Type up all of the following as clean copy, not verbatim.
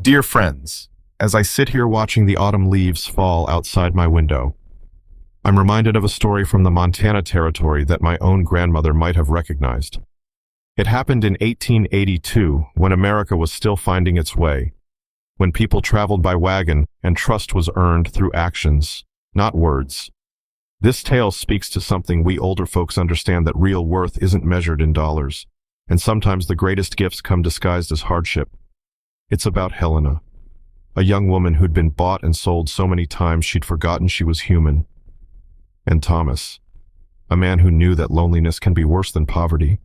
Dear friends, as I sit here watching the autumn leaves fall outside my window, I'm reminded of a story from the Montana Territory that my own grandmother might have recognized. It happened in 1882, when America was still finding its way, when people traveled by wagon and trust was earned through actions, not words. This tale speaks to something we older folks understand, that real worth isn't measured in dollars, and sometimes the greatest gifts come disguised as hardship. It's about Helena, a young woman who'd been bought and sold so many times she'd forgotten she was human. And Thomas, a man who knew that loneliness can be worse than poverty.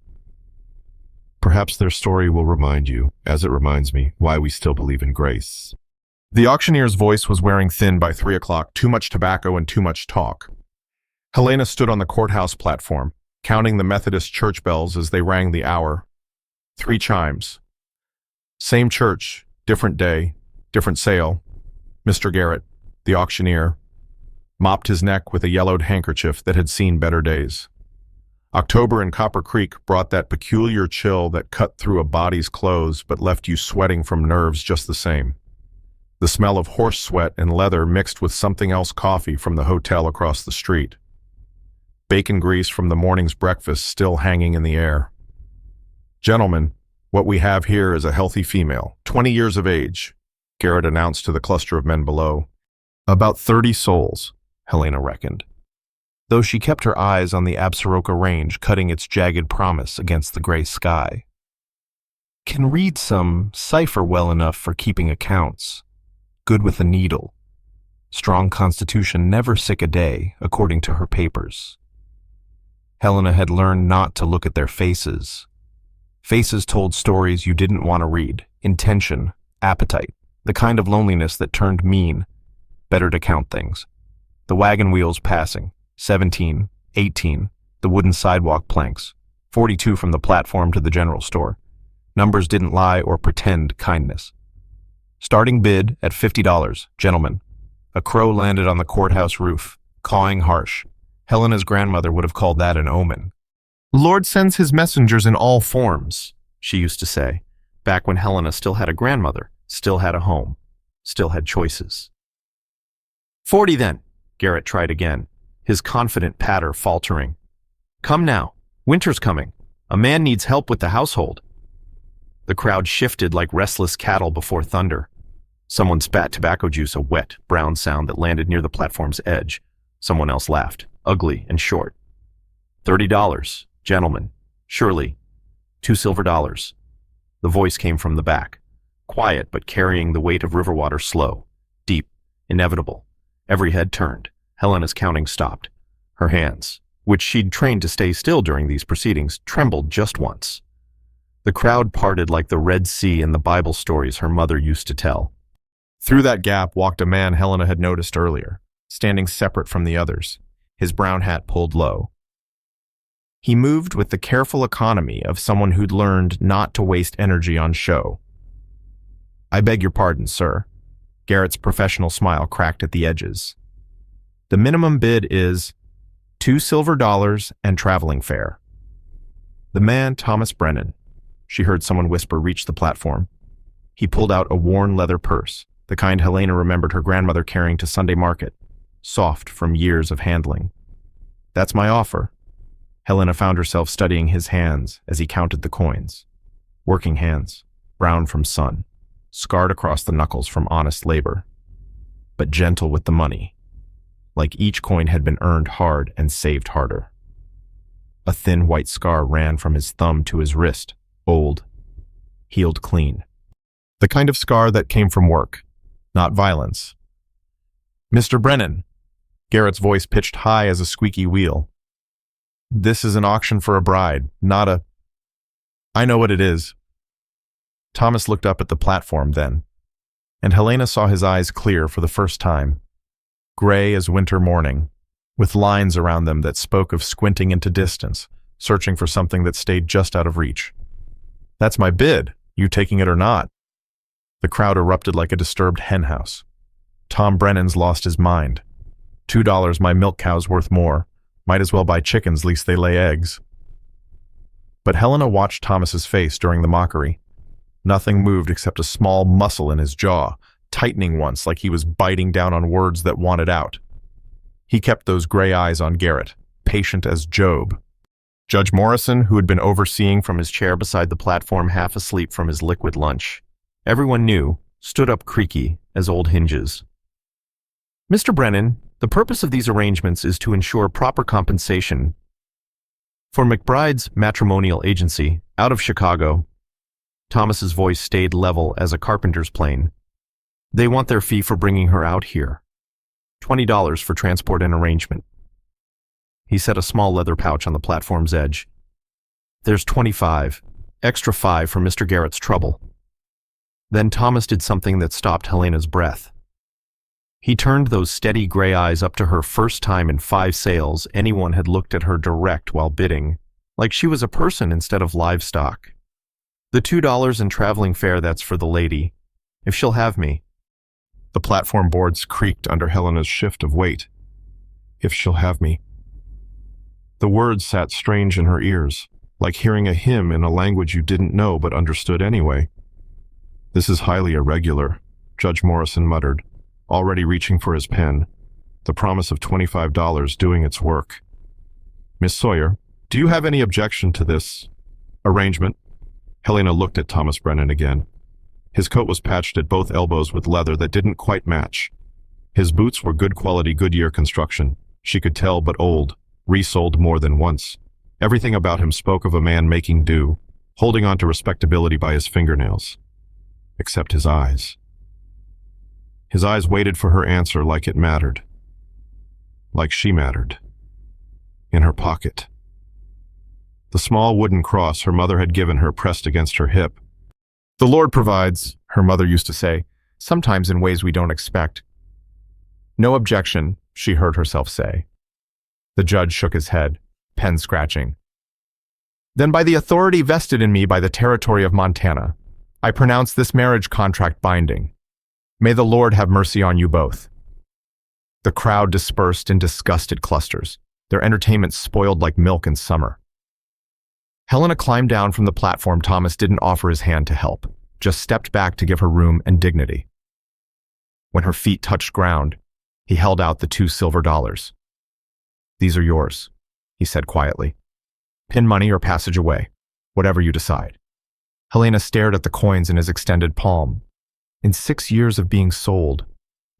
Perhaps their story will remind you, as it reminds me, why we still believe in grace. The auctioneer's voice was wearing thin by 3 o'clock, too much tobacco and too much talk. Helena stood on the courthouse platform, counting the Methodist church bells as they rang the hour. 3 chimes. Same church, different day, different sale. Mr. Garrett, the auctioneer, mopped his neck with a yellowed handkerchief that had seen better days. October in Copper Creek brought that peculiar chill that cut through a body's clothes but left you sweating from nerves just the same. The smell of horse sweat and leather mixed with something else, coffee from the hotel across the street. Bacon grease from the morning's breakfast still hanging in the air. Gentlemen, what we have here is a healthy female, 20 years of age, Garrett announced to the cluster of men below. About 30 souls, Helena reckoned, though she kept her eyes on the Absaroka Range cutting its jagged promise against the gray sky. Can read some cipher well enough for keeping accounts. Good with a needle. Strong constitution, never sick a day, according to her papers. Helena had learned not to look at their faces. Faces told stories you didn't want to read. Intention, appetite, the kind of loneliness that turned mean. Better to count things. The wagon wheels passing. 17, 18, the wooden sidewalk planks. 42 from the platform to the general store. Numbers didn't lie or pretend kindness. Starting bid at $50, gentlemen. A crow landed on the courthouse roof, cawing harsh. Helena's grandmother would have called that an omen. Lord sends his messengers in all forms, she used to say, back when Helena still had a grandmother, still had a home, still had choices. 40 then, Garrett tried again, his confident patter faltering. Come now, winter's coming. A man needs help with the household. The crowd shifted like restless cattle before thunder. Someone spat tobacco juice, a wet, brown sound that landed near the platform's edge. Someone else laughed, ugly and short. $30, gentlemen, surely. $2 silver. The voice came from the back, quiet but carrying the weight of river water, slow, deep, inevitable. Every head turned. Helena's counting stopped. Her hands, which she'd trained to stay still during these proceedings, trembled just once. The crowd parted like the Red Sea in the Bible stories her mother used to tell. Through that gap walked a man Helena had noticed earlier, standing separate from the others, his brown hat pulled low. He moved with the careful economy of someone who'd learned not to waste energy on show. I beg your pardon, sir. Garrett's professional smile cracked at the edges. The minimum bid is $2 silver and traveling fare. The man, Thomas Brennan, she heard someone whisper, reached the platform. He pulled out a worn leather purse, the kind Helena remembered her grandmother carrying to Sunday market, soft from years of handling. That's my offer. Helena found herself studying his hands as he counted the coins. Working hands, brown from sun, scarred across the knuckles from honest labor, but gentle with the money, like each coin had been earned hard and saved harder. A thin white scar ran from his thumb to his wrist, old, healed clean. The kind of scar that came from work, not violence. Mr. Brennan, Garrett's voice pitched high as a squeaky wheel. This is an auction for a bride, not a... I know what it is. Thomas looked up at the platform then, and Helena saw his eyes clear for the first time, gray as winter morning, with lines around them that spoke of squinting into distance, searching for something that stayed just out of reach. That's my bid, you taking it or not? The crowd erupted like a disturbed henhouse. Tom Brennan's lost his mind. $2, my milk cow's worth more. Might as well buy chickens, least they lay eggs. But Helena watched Thomas's face during the mockery. Nothing moved except a small muscle in his jaw, tightening once like he was biting down on words that wanted out. He kept those gray eyes on Garrett, patient as Job. Judge Morrison, who had been overseeing from his chair beside the platform half asleep from his liquid lunch, everyone knew, stood up creaky as old hinges. Mr. Brennan, the purpose of these arrangements is to ensure proper compensation for McBride's matrimonial agency out of Chicago. Thomas's voice stayed level as a carpenter's plane. They want their fee for bringing her out here. $20 for transport and arrangement. He set a small leather pouch on the platform's edge. There's 25, extra 5 for Mr. Garrett's trouble. Then Thomas did something that stopped Helena's breath. He turned those steady gray eyes up to her first time in 5 sales anyone had looked at her direct while bidding, like she was a person instead of livestock. The $2 in traveling fare, that's for the lady, if she'll have me. The platform boards creaked under Helena's shift of weight. If she'll have me. The words sat strange in her ears, like hearing a hymn in a language you didn't know but understood anyway. This is highly irregular, Judge Morrison muttered, already reaching for his pen, the promise of $25 doing its work. Miss Sawyer, do you have any objection to this arrangement? Helena looked at Thomas Brennan again. His coat was patched at both elbows with leather that didn't quite match. His boots were good quality Goodyear construction, she could tell, but old, resoled more than once. Everything about him spoke of a man making do, holding on to respectability by his fingernails. Except his eyes. His eyes waited for her answer like it mattered. Like she mattered. In her pocket. The small wooden cross her mother had given her pressed against her hip. The Lord provides, her mother used to say, sometimes in ways we don't expect. No objection, she heard herself say. The judge shook his head, pen scratching. Then by the authority vested in me by the territory of Montana, I pronounce this marriage contract binding. May the Lord have mercy on you both. The crowd dispersed in disgusted clusters, their entertainment spoiled like milk in summer. Helena climbed down from the platform. Thomas didn't offer his hand to help, just stepped back to give her room and dignity. When her feet touched ground, he held out the $2 silver. These are yours, he said quietly. Pin money or passage away, whatever you decide. Helena stared at the coins in his extended palm. In 6 years of being sold,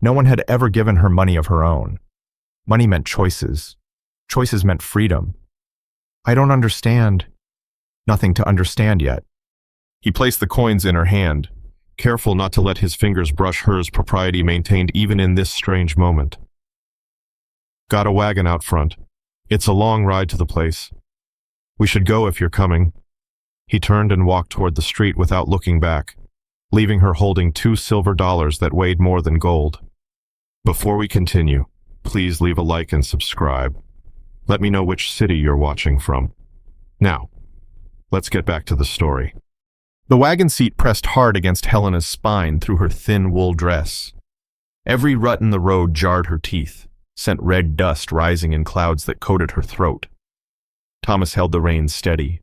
no one had ever given her money of her own. Money meant choices. Choices meant freedom. I don't understand. Nothing to understand yet. He placed the coins in her hand, careful not to let his fingers brush hers, propriety maintained even in this strange moment. Got a wagon out front. It's a long ride to the place. We should go if you're coming. He turned and walked toward the street without looking back, leaving her holding $2 silver that weighed more than gold. Before we continue, please leave a like and subscribe. Let me know which city you're watching from. Now, let's get back to the story. The wagon seat pressed hard against Helena's spine through her thin wool dress. Every rut in the road jarred her teeth, sent red dust rising in clouds that coated her throat. Thomas held the reins steady,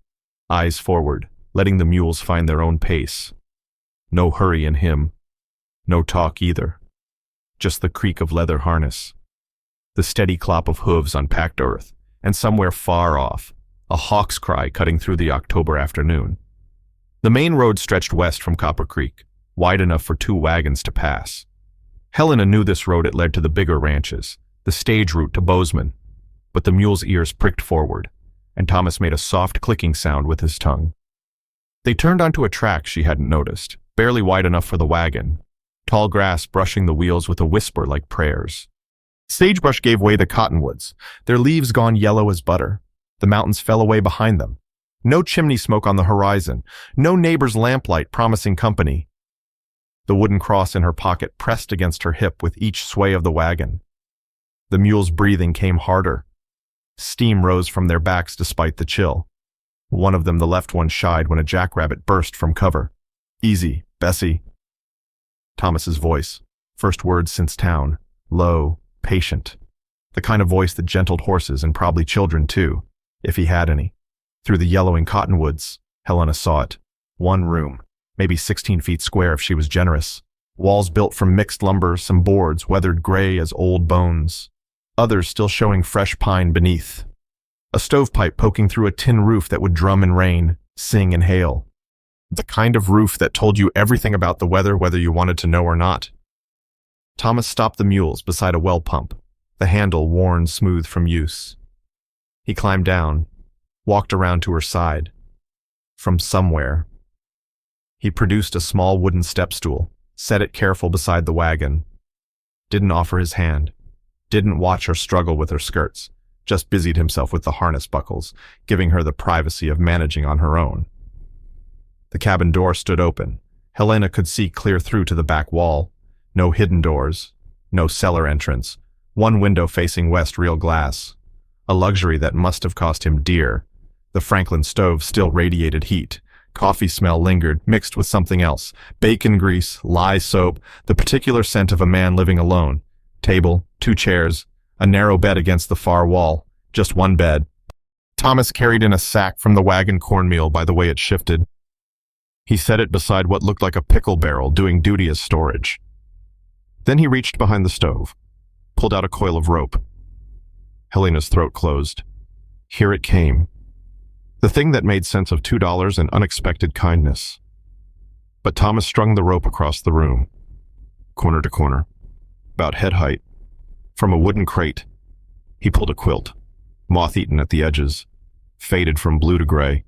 eyes forward, letting the mules find their own pace. No hurry in him. No talk either. Just the creak of leather harness. The steady clop of hooves on packed earth, and somewhere far off, a hawk's cry cutting through the October afternoon. The main road stretched west from Copper Creek, wide enough for 2 wagons to pass. Helena knew this road. It led to the bigger ranches, the stage route to Bozeman, but the mule's ears pricked forward, and Thomas made a soft clicking sound with his tongue. They turned onto a track she hadn't noticed, barely wide enough for the wagon, tall grass brushing the wheels with a whisper like prayers. Sagebrush gave way to cottonwoods, their leaves gone yellow as butter. The mountains fell away behind them. No chimney smoke on the horizon, no neighbor's lamplight promising company. The wooden cross in her pocket pressed against her hip with each sway of the wagon. The mule's breathing came harder. Steam rose from their backs despite the chill. One of them, the left one, shied when a jackrabbit burst from cover. Easy, Bessie. Thomas's voice, first words since town, low, patient. The kind of voice that gentled horses and probably children too, if he had any. Through the yellowing cottonwoods, Helena saw it. One room, maybe 16 feet square if she was generous. Walls built from mixed lumber, some boards weathered gray as old bones, others still showing fresh pine beneath. A stovepipe poking through a tin roof that would drum in rain, sing and hail. The kind of roof that told you everything about the weather whether you wanted to know or not. Thomas stopped the mules beside a well pump, the handle worn smooth from use. He climbed down, walked around to her side. From somewhere, he produced a small wooden step stool, set it careful beside the wagon. Didn't offer his hand, didn't watch her struggle with her skirts, just busied himself with the harness buckles, giving her the privacy of managing on her own. The cabin door stood open. Helena could see clear through to the back wall. No hidden doors, no cellar entrance, one window facing west, real glass. A luxury that must have cost him dear. The Franklin stove still radiated heat. Coffee smell lingered, mixed with something else. Bacon grease, lye soap, the particular scent of a man living alone. Table, 2 chairs, a narrow bed against the far wall. Just one bed. Thomas carried in a sack from the wagon cornmeal by the way it shifted. He set it beside what looked like a pickle barrel, doing duty as storage. Then he reached behind the stove, pulled out a coil of rope. Helena's throat closed. Here it came. The thing that made sense of $2 and unexpected kindness. But Thomas strung the rope across the room, corner to corner, about head height. From a wooden crate, he pulled a quilt, moth-eaten at the edges, faded from blue to gray,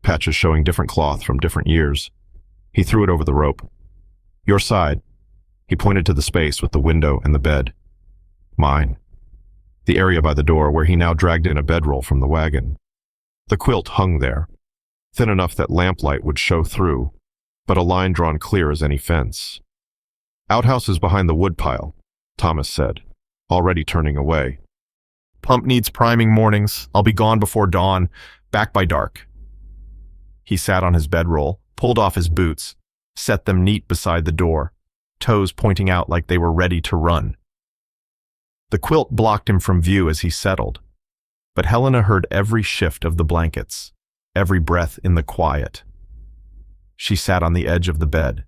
patches showing different cloth from different years. He threw it over the rope. Your side. He pointed to the space with the window and the bed. Mine. The area by the door where he now dragged in a bedroll from the wagon. The quilt hung there, thin enough that lamplight would show through, but a line drawn clear as any fence. Outhouse is behind the woodpile, Thomas said, already turning away. Pump needs priming mornings. I'll be gone before dawn, back by dark. He sat on his bedroll, pulled off his boots, set them neat beside the door, toes pointing out like they were ready to run. The quilt blocked him from view as he settled, but Helena heard every shift of the blankets, every breath in the quiet. She sat on the edge of the bed.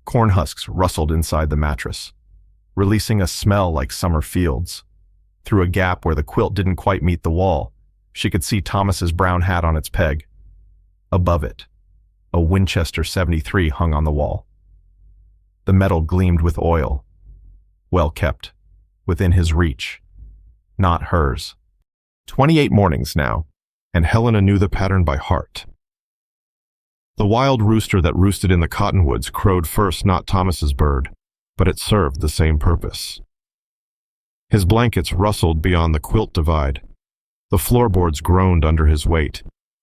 Corn husks rustled inside the mattress, releasing a smell like summer fields. Through a gap where the quilt didn't quite meet the wall, she could see Thomas's brown hat on its peg. Above it, a Winchester 73 hung on the wall. The metal gleamed with oil, well kept, within his reach, not hers. 28 mornings now, and Helena knew the pattern by heart. The wild rooster that roosted in the cottonwoods crowed first, not Thomas's bird, but it served the same purpose. His blankets rustled beyond the quilt divide. The floorboards groaned under his weight,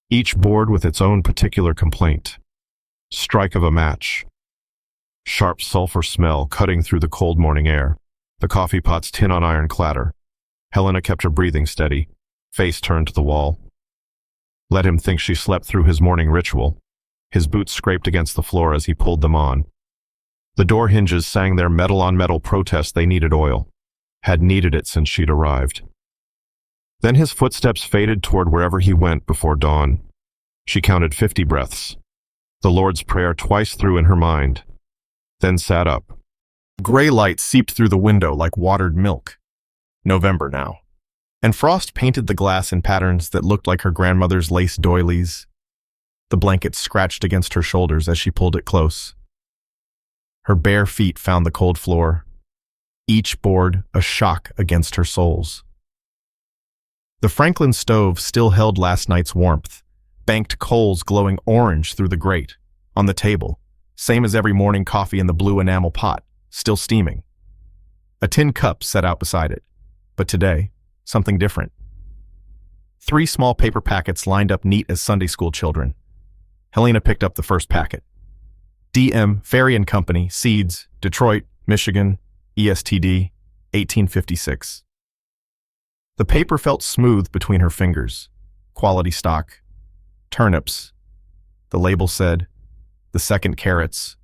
each board with its own particular complaint. Strike of a match. Sharp sulfur smell cutting through the cold morning air. The coffee pot's tin on iron clatter. Helena kept her breathing steady, face turned to the wall. Let him think she slept through his morning ritual. His boots scraped against the floor as he pulled them on. The door hinges sang their metal-on-metal protest they needed oil. Had needed it since she'd arrived. Then his footsteps faded toward wherever he went before dawn. She counted 50 breaths, the Lord's Prayer twice through in her mind, then sat up. Gray light seeped through the window like watered milk. November now. And frost painted the glass in patterns that looked like her grandmother's lace doilies. The blanket scratched against her shoulders as she pulled it close. Her bare feet found the cold floor, each board a shock against her soles. The Franklin stove still held last night's warmth, banked coals glowing orange through the grate. On the table, same as every morning, coffee in the blue enamel pot, still steaming. A tin cup set out beside it, but today, something different. 3 small paper packets lined up neat as Sunday school children. Helena picked up the first packet. D.M. Ferry & Company, Seeds, Detroit, Michigan, ESTD, 1856. The paper felt smooth between her fingers. Quality stock. Turnips. The label said, the second carrots.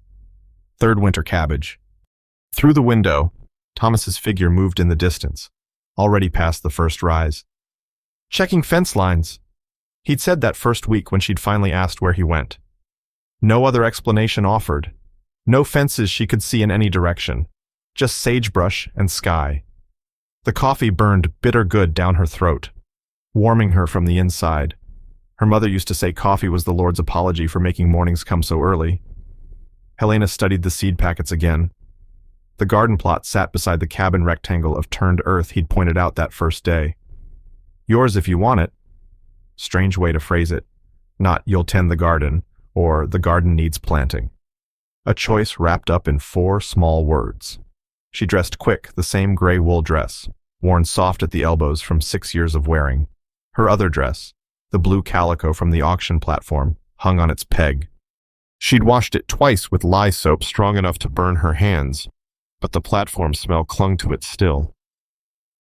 Third winter cabbage. Through the window, Thomas's figure moved in the distance, already past the first rise. Checking fence lines. He'd said that first week when she'd finally asked where he went. No other explanation offered. No fences she could see in any direction. Just sagebrush and sky. The coffee burned bitter good down her throat, warming her from the inside. Her mother used to say coffee was the Lord's apology for making mornings come so early. Helena studied the seed packets again. The garden plot sat beside the cabin rectangle of turned earth he'd pointed out that first day. Yours if you want it. Strange way to phrase it. Not you'll tend the garden, or the garden needs planting. A choice wrapped up in 4 small words. She dressed quick, the same gray wool dress, worn soft at the elbows from 6 years of wearing. Her other dress, the blue calico from the auction platform, hung on its peg. She'd washed it twice with lye soap strong enough to burn her hands, but the platform smell clung to it still.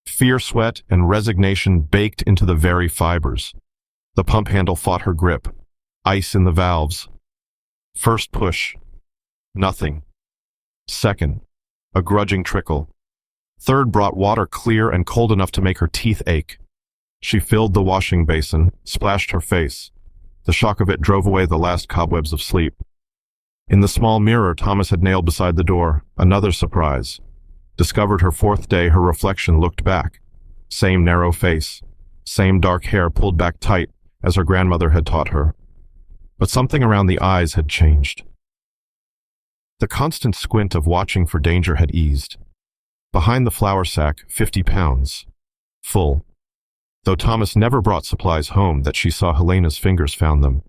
Fear sweat and resignation baked into the very fibers. The pump handle fought her grip. Ice in the valves. First push. Nothing. Second, a grudging trickle. Third brought water clear and cold enough to make her teeth ache. She filled the washing basin, splashed her face. The shock of it drove away the last cobwebs of sleep. In the small mirror Thomas had nailed beside the door, another surprise. Discovered her 4th day, her reflection looked back. Same narrow face, same dark hair pulled back tight as her grandmother had taught her. But something around the eyes had changed. The constant squint of watching for danger had eased. Behind the flour sack, 50 pounds. Full. Though Thomas never brought supplies home that she saw Helena's fingers found them.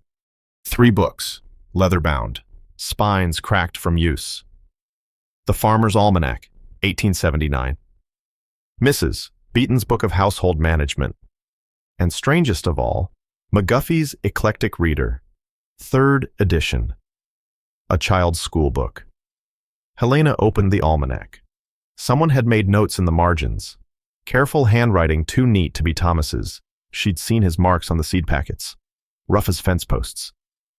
3 books, leather-bound, spines cracked from use. The Farmer's Almanac, 1879. Mrs. Beaton's Book of Household Management. And strangest of all, McGuffey's Eclectic Reader, 3rd edition. A child's school book. Helena opened the almanac. Someone had made notes in the margins. Careful handwriting too neat to be Thomas's. She'd seen his marks on the seed packets. Rough as fence posts.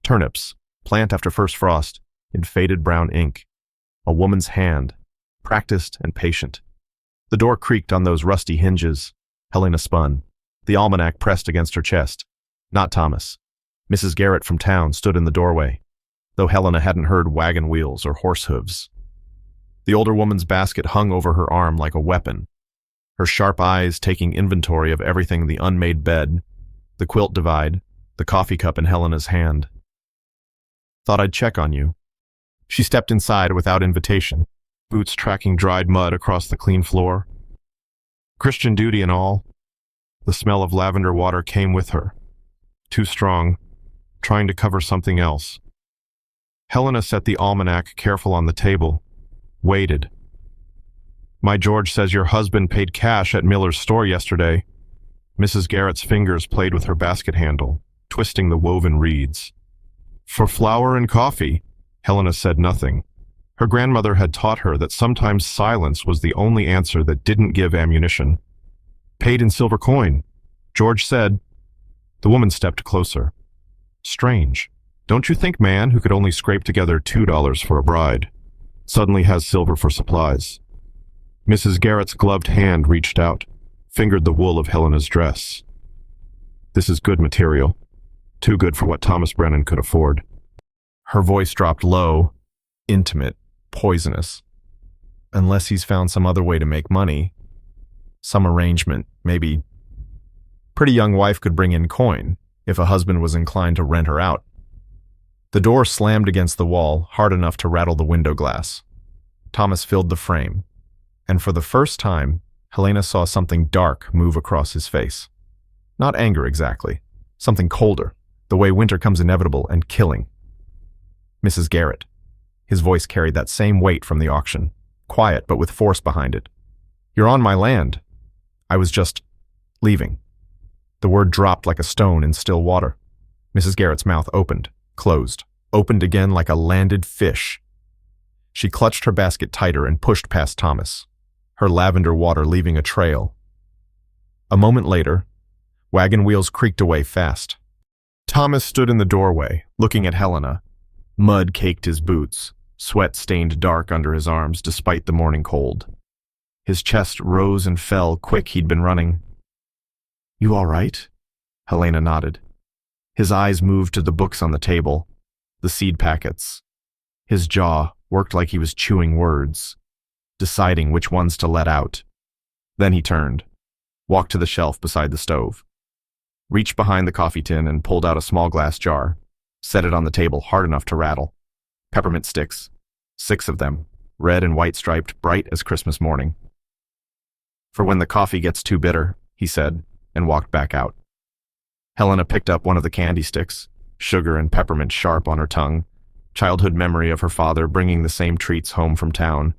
Turnips, plant after first frost, in faded brown ink. A woman's hand, practiced and patient. The door creaked on those rusty hinges. Helena spun. The almanac pressed against her chest. Not Thomas. Mrs. Garrett from town stood in the doorway, though Helena hadn't heard wagon wheels or horse hooves. The older woman's basket hung over her arm like a weapon, her sharp eyes taking inventory of everything: the unmade bed, the quilt divide, the coffee cup in Helena's hand. Thought I'd check on you. She stepped inside without invitation, boots tracking dried mud across the clean floor. Christian duty and all, the smell of lavender water came with her. Too strong, trying to cover something else. Helena set the almanac careful on the table, waited. My George says your husband paid cash at Miller's store yesterday. Mrs. Garrett's fingers played with her basket handle, twisting the woven reeds. For flour and coffee, Helena said nothing. Her grandmother had taught her that sometimes silence was the only answer that didn't give ammunition. Paid in silver coin, George said. The woman stepped closer. Strange. Don't you think man who could only scrape together $2 for a bride suddenly has silver for supplies? Mrs. Garrett's gloved hand reached out, fingered the wool of Helena's dress. This is good material. Too good for what Thomas Brennan could afford. Her voice dropped low, intimate, poisonous. Unless he's found some other way to make money. Some arrangement, maybe. Pretty young wife could bring in coin if a husband was inclined to rent her out. The door slammed against the wall, hard enough to rattle the window glass. Thomas filled the frame, and for the first time, Helena saw something dark move across his face. Not anger exactly, something colder, the way winter comes inevitable and killing. Mrs. Garrett. His voice carried that same weight from the auction, quiet but with force behind it. You're on my land. I was just leaving. The word dropped like a stone in still water. Mrs. Garrett's mouth opened, closed, opened again like a landed fish. She clutched her basket tighter and pushed past Thomas, her lavender water leaving a trail. A moment later, wagon wheels creaked away fast. Thomas stood in the doorway, looking at Helena. Mud caked his boots, sweat stained dark under his arms despite the morning cold. His chest rose and fell quick. He'd been running. You all right? Helena nodded. His eyes moved to the books on the table. the seed packets. His jaw worked like he was chewing words, deciding which ones to let out. Then he turned, walked to the shelf beside the stove, reached behind the coffee tin and pulled out a small glass jar, set it on the table hard enough to rattle. Peppermint sticks, 6 of them, red and white striped, bright as Christmas morning. "For when the coffee gets too bitter," he said, and walked back out. Helena picked up one of the candy sticks, sugar and peppermint sharp on her tongue, childhood memory of her father bringing the same treats home from town,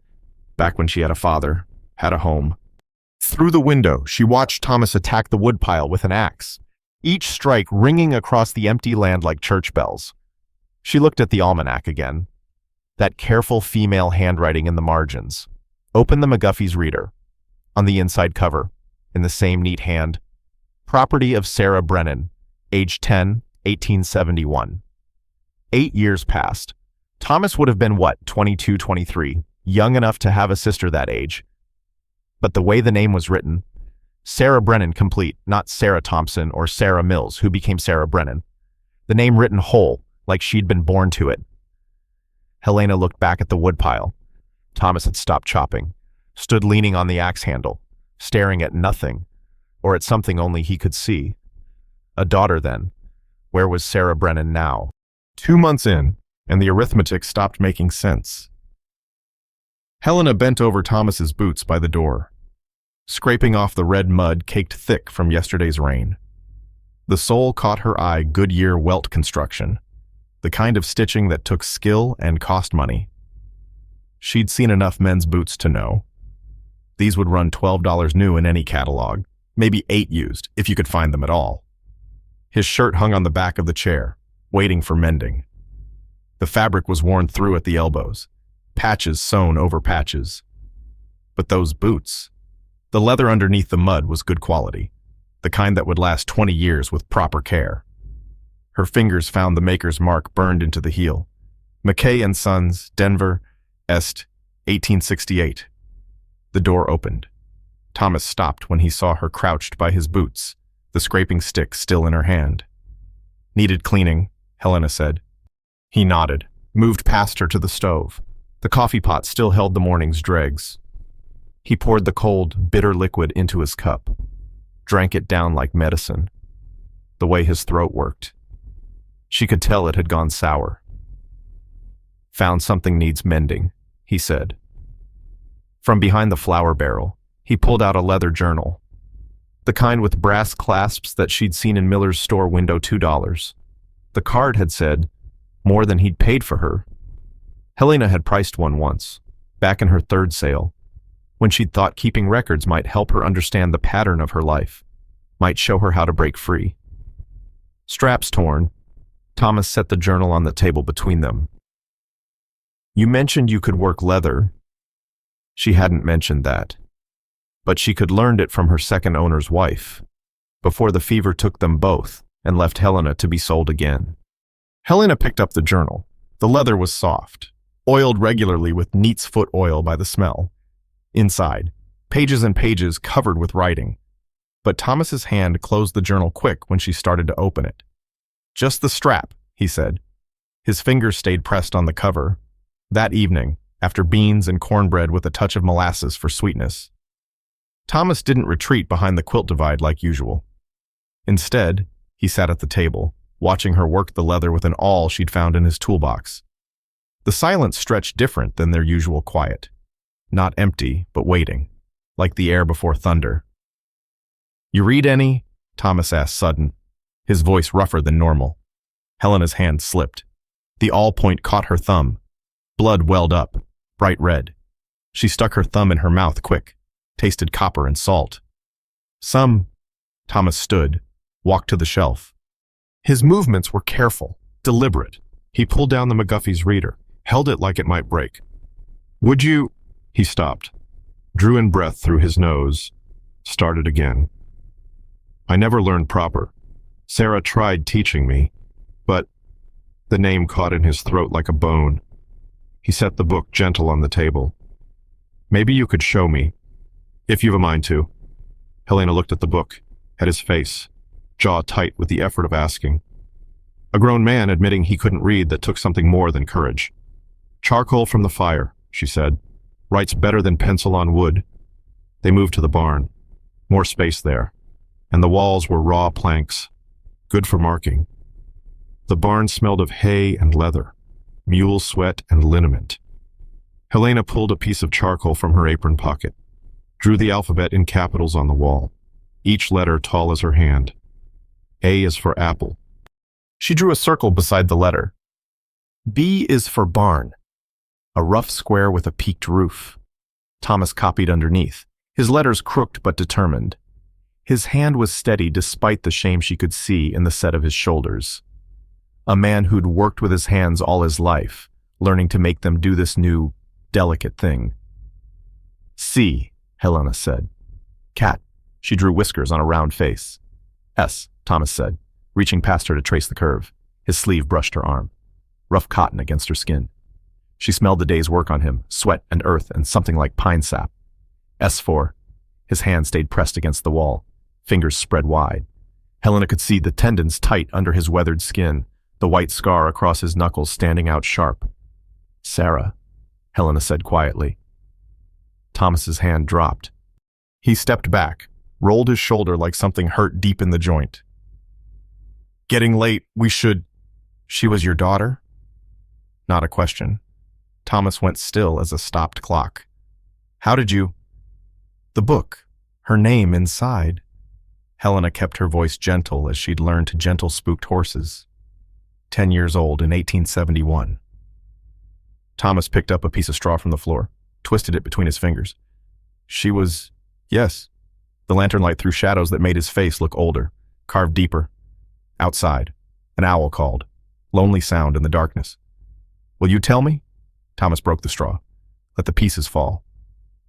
back when she had a father, had a home. Through the window, she watched Thomas attack the woodpile with an axe, each strike ringing across the empty land like church bells. She looked at the almanac again, that careful female handwriting in the margins. Opened the McGuffey's reader. On the inside cover, in the same neat hand, "Property of Sarah Brennan, age 10, 1871. 8 years passed. Thomas would have been, 22, 23, young enough to have a sister that age. But the way the name was written, Sarah Brennan complete, not Sarah Thompson or Sarah Mills, who became Sarah Brennan. The name written whole, like she'd been born to it. Helena looked back at the woodpile. Thomas had stopped chopping, stood leaning on the axe handle, staring at nothing, or at something only he could see. A daughter, then. Where was Sarah Brennan now? 2 months in, and the arithmetic stopped making sense. Helena bent over Thomas's boots by the door, scraping off the red mud caked thick from yesterday's rain. The sole caught her eye Goodyear welt construction, the kind of stitching that took skill and cost money. She'd seen enough men's boots to know. These would run $12 new in any catalog, maybe 8 used, if you could find them at all. His shirt hung on the back of the chair, waiting for mending. The fabric was worn through at the elbows, patches sewn over patches. But those boots, the leather underneath the mud was good quality, the kind that would last 20 years with proper care. Her fingers found the maker's mark burned into the heel. McKay and Sons, Denver, Est, 1868. The door opened. Thomas stopped when he saw her crouched by his boots, the scraping stick still in her hand. "Needed cleaning," Helena said. He nodded, moved past her to the stove. The coffee pot still held the morning's dregs. He poured the cold, bitter liquid into his cup, drank it down like medicine, the way his throat worked. She could tell it had gone sour. "Found something needs mending," he said. From behind the flour barrel, he pulled out a leather journal, the kind with brass clasps that she'd seen in Miller's store window, $2. The card had said, more than he'd paid for her. Helena had priced one once, back in her 3rd sale, when she'd thought keeping records might help her understand the pattern of her life, might show her how to break free. Straps torn, Thomas set the journal on the table between them. "You mentioned you could work leather." She hadn't mentioned that, but she could learned it from her second owner's wife, before the fever took them both and left Helena to be sold again. Helena picked up the journal. The leather was soft, oiled regularly with neat's foot oil by the smell. Inside, pages and pages covered with writing, but Thomas's hand closed the journal quick when she started to open it. "Just the strap," he said. His fingers stayed pressed on the cover. That evening, after beans and cornbread with a touch of molasses for sweetness. Thomas didn't retreat behind the quilt divide like usual. Instead, he sat at the table, watching her work the leather with an awl she'd found in his toolbox. The silence stretched different than their usual quiet. Not empty, but waiting, like the air before thunder. "You read any?" Thomas asked sudden, his voice rougher than normal. Helena's hand slipped. The awl point caught her thumb. Blood welled up, bright red. She stuck her thumb in her mouth quick, tasted copper and salt. "Some." Thomas stood, walked to the shelf. His movements were careful, deliberate. He pulled down the McGuffey's reader, held it like it might break. "Would you—" He stopped, drew in breath through his nose, started again. "I never learned proper. Sarah tried teaching me, but—" The name caught in his throat like a bone. He set the book gentle on the table. "Maybe you could show me, if you've a mind to." Helena looked at the book, at his face, jaw tight with the effort of asking. A grown man admitting he couldn't read that took something more than courage. Charcoal from the fire, she said. Writes better than pencil on wood. They moved to the barn. More space there. And the walls were raw planks. Good for marking. The barn smelled of hay and leather, mule sweat and liniment. Helena pulled a piece of charcoal from her apron pocket, drew the alphabet in capitals on the wall, each letter tall as her hand. A is for apple. She drew a circle beside the letter. B is for barn, a rough square with a peaked roof. Thomas copied underneath, his letters crooked but determined. His hand was steady despite the shame she could see in the set of his shoulders. A man who'd worked with his hands all his life, learning to make them do this new, delicate thing. C, Helena said. Cat. She drew whiskers on a round face. S, Thomas said, reaching past her to trace the curve. His sleeve brushed her arm. Rough cotton against her skin. She smelled the day's work on him, sweat and earth and something like pine sap. S4. His hand stayed pressed against the wall, fingers spread wide. Helena could see the tendons tight under his weathered skin, the white scar across his knuckles standing out sharp. Sarah, Helena said quietly. Thomas's hand dropped. He stepped back, rolled his shoulder like something hurt deep in the joint. Getting late, we should... She was your daughter? Not a question. Thomas went still as a stopped clock. How did you... The book, her name inside. Helena kept her voice gentle as she'd learned to gentle spooked horses. 10 years old in 1871. Thomas picked up a piece of straw from the floor, twisted it between his fingers. She was... Yes. The lantern light threw shadows that made his face look older, carved deeper. Outside, an owl called. Lonely sound in the darkness. Will you tell me? Thomas broke the straw. Let the pieces fall.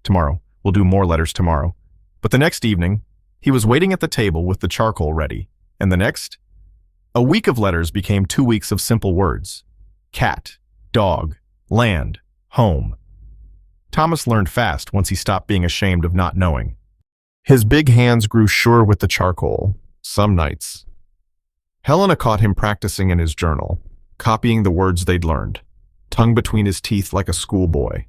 Tomorrow. We'll do more letters tomorrow. But the next evening, he was waiting at the table with the charcoal ready. And the next? A week of letters became 2 weeks of simple words. Cat, dog, land, home. Thomas learned fast once he stopped being ashamed of not knowing. His big hands grew sure with the charcoal, some nights. Helena caught him practicing in his journal, copying the words they'd learned, tongue between his teeth like a schoolboy.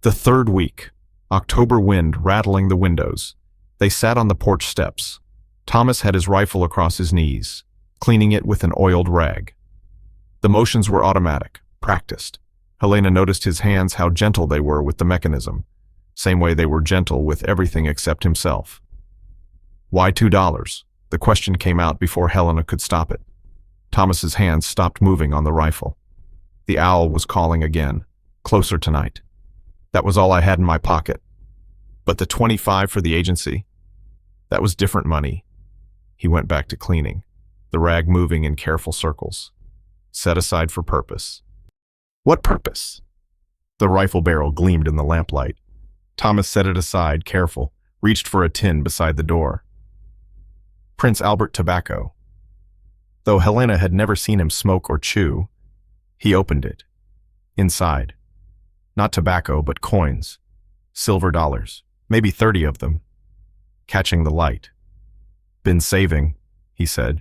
The third week, October wind rattling the windows, they sat on the porch steps. Thomas had his rifle across his knees, cleaning it with an oiled rag. The motions were automatic, practiced. Helena noticed his hands how gentle they were with the mechanism, same way they were gentle with everything except himself. Why $2? The question came out before Helena could stop it. Thomas's hands stopped moving on the rifle. The owl was calling again, closer tonight. That was all I had in my pocket. But the 25 for the agency, that was different money. He went back to cleaning, the rag moving in careful circles, set aside for purpose. What purpose? The rifle barrel gleamed in the lamplight. Thomas set it aside, careful, reached for a tin beside the door. Prince Albert tobacco. Though Helena had never seen him smoke or chew, he opened it. Inside. Not tobacco, but coins. Silver dollars. Maybe 30 of them. Catching the light. Been saving, he said.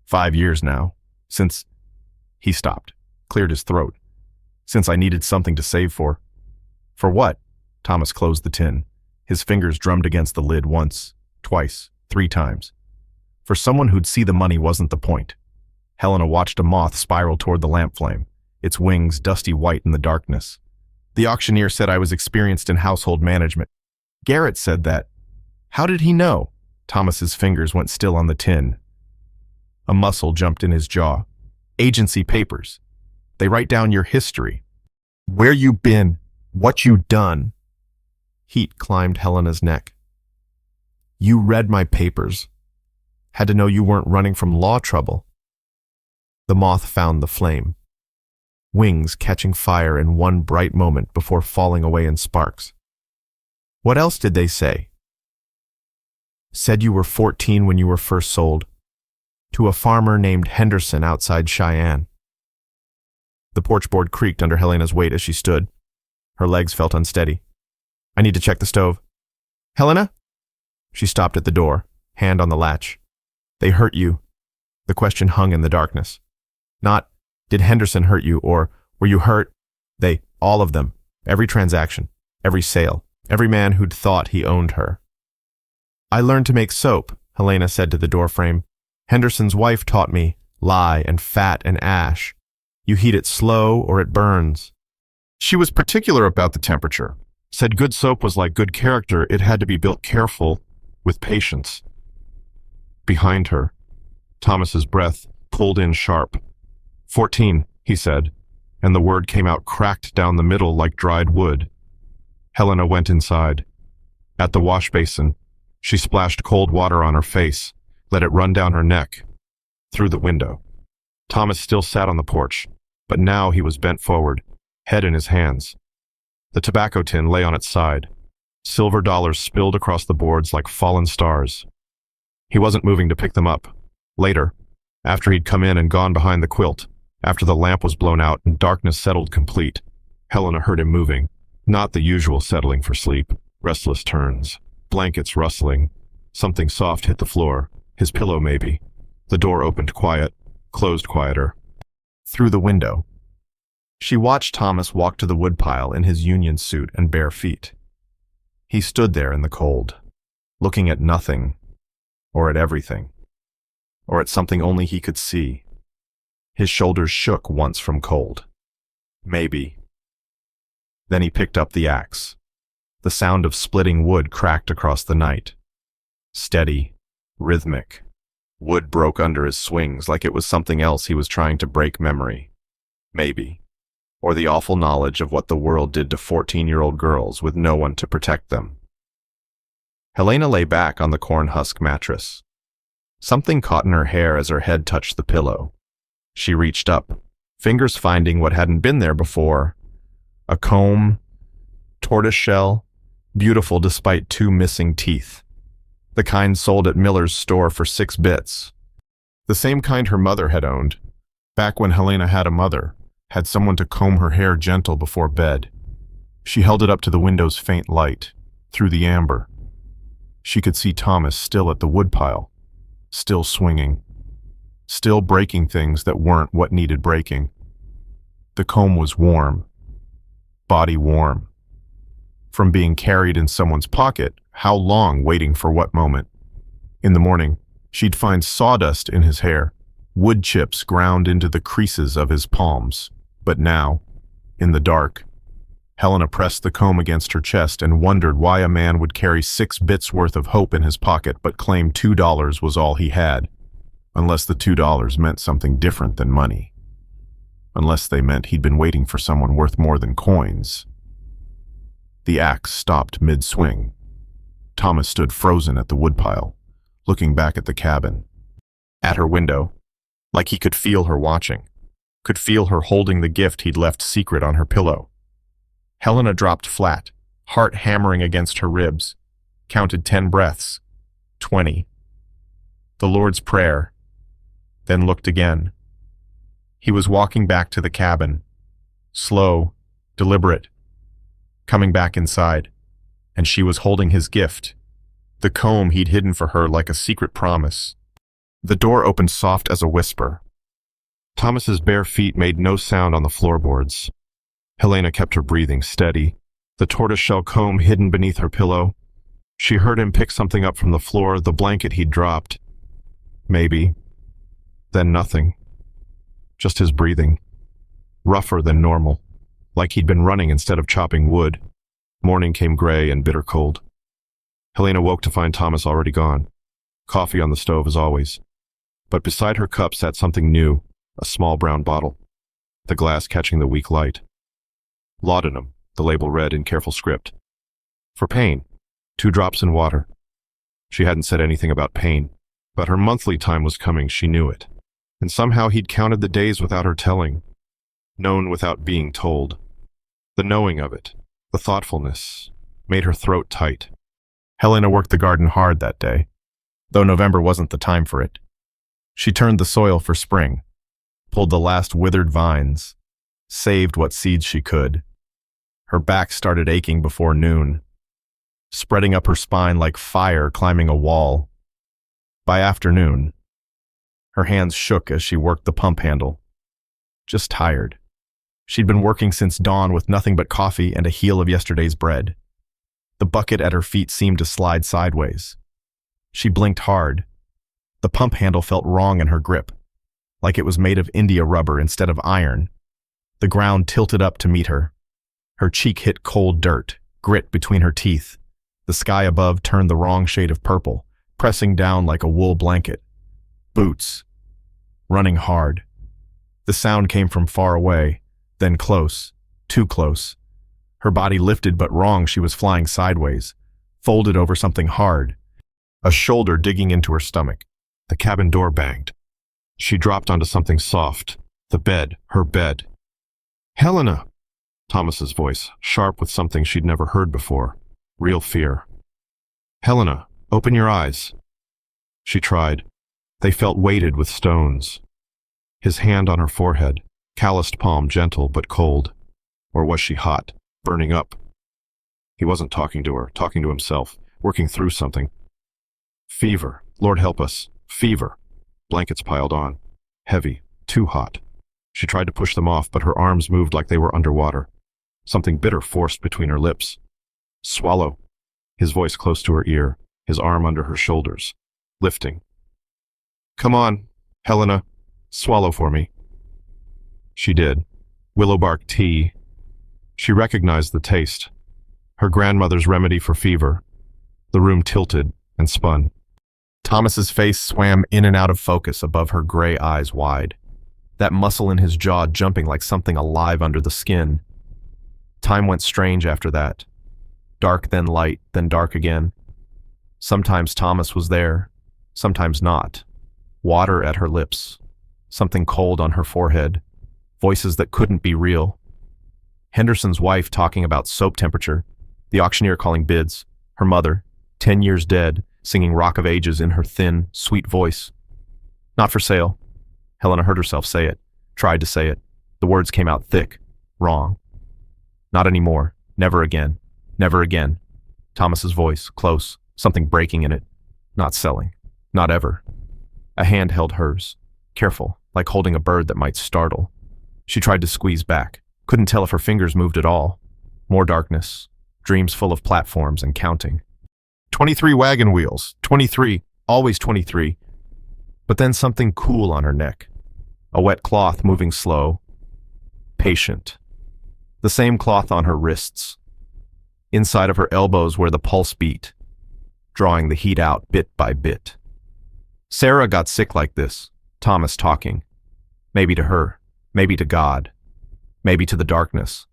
5 years now. Since... He stopped, cleared his throat. Since I needed something to save for. For what? Thomas closed the tin. His fingers drummed against the lid once, twice, 3 times. For someone who'd see the money wasn't the point. Helena watched a moth spiral toward the lamp flame, its wings dusty white in the darkness. The auctioneer said I was experienced in household management. Garrett said that. How did he know? Thomas's fingers went still on the tin. A muscle jumped in his jaw. Agency papers. They write down your history. Where you been, what you done. Heat climbed Helena's neck. You read my papers. Had to know you weren't running from law trouble. The moth found the flame. Wings catching fire in one bright moment before falling away in sparks. What else did they say? Said you were 14 when you were first sold. To a farmer named Henderson outside Cheyenne. The porch board creaked under Helena's weight as she stood. Her legs felt unsteady. I need to check the stove. Helena? She stopped at the door, hand on the latch. They hurt you. The question hung in the darkness. Not, did Henderson hurt you, or were you hurt? They, all of them, every transaction, every sale, every man who'd thought he owned her. I learned to make soap, Helena said to the doorframe. Henderson's wife taught me, lye and fat and ash. You heat it slow or it burns. She was particular about the temperature. Said good soap was like good character, it had to be built careful, with patience. Behind her, Thomas's breath pulled in sharp. 14, he said, and the word came out cracked down the middle like dried wood. Helena went inside. At the wash basin, she splashed cold water on her face, let it run down her neck, through the window. Thomas still sat on the porch, but now he was bent forward, head in his hands. The tobacco tin lay on its side. Silver dollars spilled across the boards like fallen stars. He wasn't moving to pick them up. Later, after he'd come in and gone behind the quilt, after the lamp was blown out and darkness settled complete, Helena heard him moving, not the usual settling for sleep, restless turns, blankets rustling. Something soft hit the floor, his pillow maybe. The door opened quiet, closed quieter. Through the window. She watched Thomas walk to the woodpile in his union suit and bare feet. He stood there in the cold, looking at nothing, or at everything, or at something only he could see. His shoulders shook once from cold. Maybe. Then he picked up the axe. The sound of splitting wood cracked across the night. Steady, rhythmic. Wood broke under his swings like it was something else he was trying to break memory. Maybe. Or the awful knowledge of what the world did to 14-year-old girls with no one to protect them. Helena lay back on the corn husk mattress. Something caught in her hair as her head touched the pillow. She reached up, fingers finding what hadn't been there before. A comb, tortoiseshell, beautiful despite 2 missing teeth. The kind sold at Miller's store for 6 bits. The same kind her mother had owned, back when Helena had a mother, had someone to comb her hair gentle before bed. She held it up to the window's faint light, through the amber. She could see Thomas still at the woodpile, still swinging, still breaking things that weren't what needed breaking. The comb was warm, body warm. From being carried in someone's pocket, how long waiting for what moment? In the morning, she'd find sawdust in his hair, wood chips ground into the creases of his palms. But now, in the dark, Helena pressed the comb against her chest and wondered why a man would carry 6 bits worth of hope in his pocket but claim $2 was all he had, unless the $2 meant something different than money. Unless they meant he'd been waiting for someone worth more than coins. The axe stopped mid-swing. Thomas stood frozen at the woodpile, looking back at the cabin. At her window, like he could feel her watching, could feel her holding the gift he'd left secret on her pillow. Helena dropped flat, heart hammering against her ribs, counted 10 breaths, 20. The Lord's Prayer, then looked again. He was walking back to the cabin, slow, deliberate, coming back inside, and she was holding his gift, the comb he'd hidden for her like a secret promise. The door opened soft as a whisper. Thomas's bare feet made no sound on the floorboards. Helena kept her breathing steady, the tortoiseshell comb hidden beneath her pillow. She heard him pick something up from the floor, the blanket he'd dropped. Maybe. Then nothing. Just his breathing. Rougher than normal, like he'd been running instead of chopping wood. Morning came gray and bitter cold. Helena woke to find Thomas already gone. Coffee on the stove as always. But beside her cup sat something new, a small brown bottle, the glass catching the weak light. Laudanum, the label read in careful script. For pain, 2 drops in water. She hadn't said anything about pain, but her monthly time was coming, she knew it. And somehow he'd counted the days without her telling, known without being told. The knowing of it, the thoughtfulness, made her throat tight. Helena worked the garden hard that day, though November wasn't the time for it. She turned the soil for spring, pulled the last withered vines, saved what seeds she could. Her back started aching before noon, spreading up her spine like fire climbing a wall. By afternoon, Her hands shook as she worked the pump handle. Just tired. She'd been working since dawn with nothing but coffee and a heel of yesterday's bread. The bucket at her feet seemed to slide sideways. She blinked hard. The pump handle felt wrong in her grip, like it was made of India rubber instead of iron. The ground tilted up to meet her. Her cheek hit cold dirt, grit between her teeth. The sky above turned the wrong shade of purple, pressing down like a wool blanket. Boots. Running hard. The sound came from far away, then close, too close. Her body lifted but wrong. She was flying sideways, folded over something hard, a shoulder digging into her stomach. The cabin door banged. She dropped onto something soft. The bed, her bed. "Helena!" Thomas's voice, sharp with something she'd never heard before. Real fear. "Helena, open your eyes." She tried. They felt weighted with stones. His hand on her forehead, calloused palm gentle but cold. Or was she hot, burning up? He wasn't talking to her, talking to himself, working through something. Fever. Lord help us. Fever. Blankets piled on. Heavy. Too hot. She tried to push them off, but her arms moved like they were underwater. Something bitter forced between her lips. "Swallow." His voice close to her ear, his arm under her shoulders, lifting. "Come on, Helena. Swallow for me." She did. Willow bark tea. She recognized the taste. Her grandmother's remedy for fever. The room tilted and spun. Thomas's face swam in and out of focus above her gray eyes wide. That muscle in his jaw jumping like something alive under the skin. Time went strange after that. Dark, then light, then dark again. Sometimes Thomas was there, sometimes not. Water at her lips. Something cold on her forehead. Voices that couldn't be real. Henderson's wife talking about soap temperature. The auctioneer calling bids. Her mother, 10 years dead, singing Rock of Ages in her thin, sweet voice. Not for sale. Helena heard herself say it, tried to say it. The words came out thick, wrong. Not anymore. Never again. Never again. Thomas's voice, close, something breaking in it. Not selling. Not ever. A hand held hers, careful, like holding a bird that might startle. She tried to squeeze back, couldn't tell if her fingers moved at all. More darkness, dreams full of platforms and counting. 23 wagon wheels, 23, always 23. But then something cool on her neck. A wet cloth moving slow. Patient. The same cloth on her wrists. Inside of her elbows where the pulse beat. Drawing the heat out bit by bit. Sarah got sick like this, Thomas talking. Maybe to her, maybe to God, maybe to the darkness.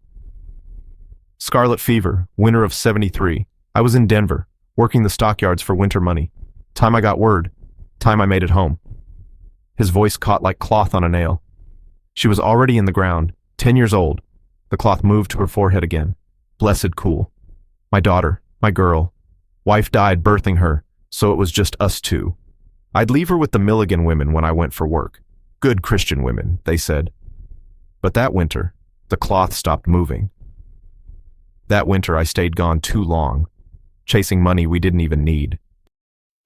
Scarlet fever, winter of 73. I was in Denver, working the stockyards for winter money. Time I got word, time I made it home. His voice caught like cloth on a nail. She was already in the ground, 10 years old. The cloth moved to her forehead again. Blessed cool. My daughter, my girl. Wife died birthing her, so it was just us two. I'd leave her with the Milligan women when I went for work. Good Christian women, they said. But that winter, the cloth stopped moving. That winter I stayed gone too long, chasing money we didn't even need.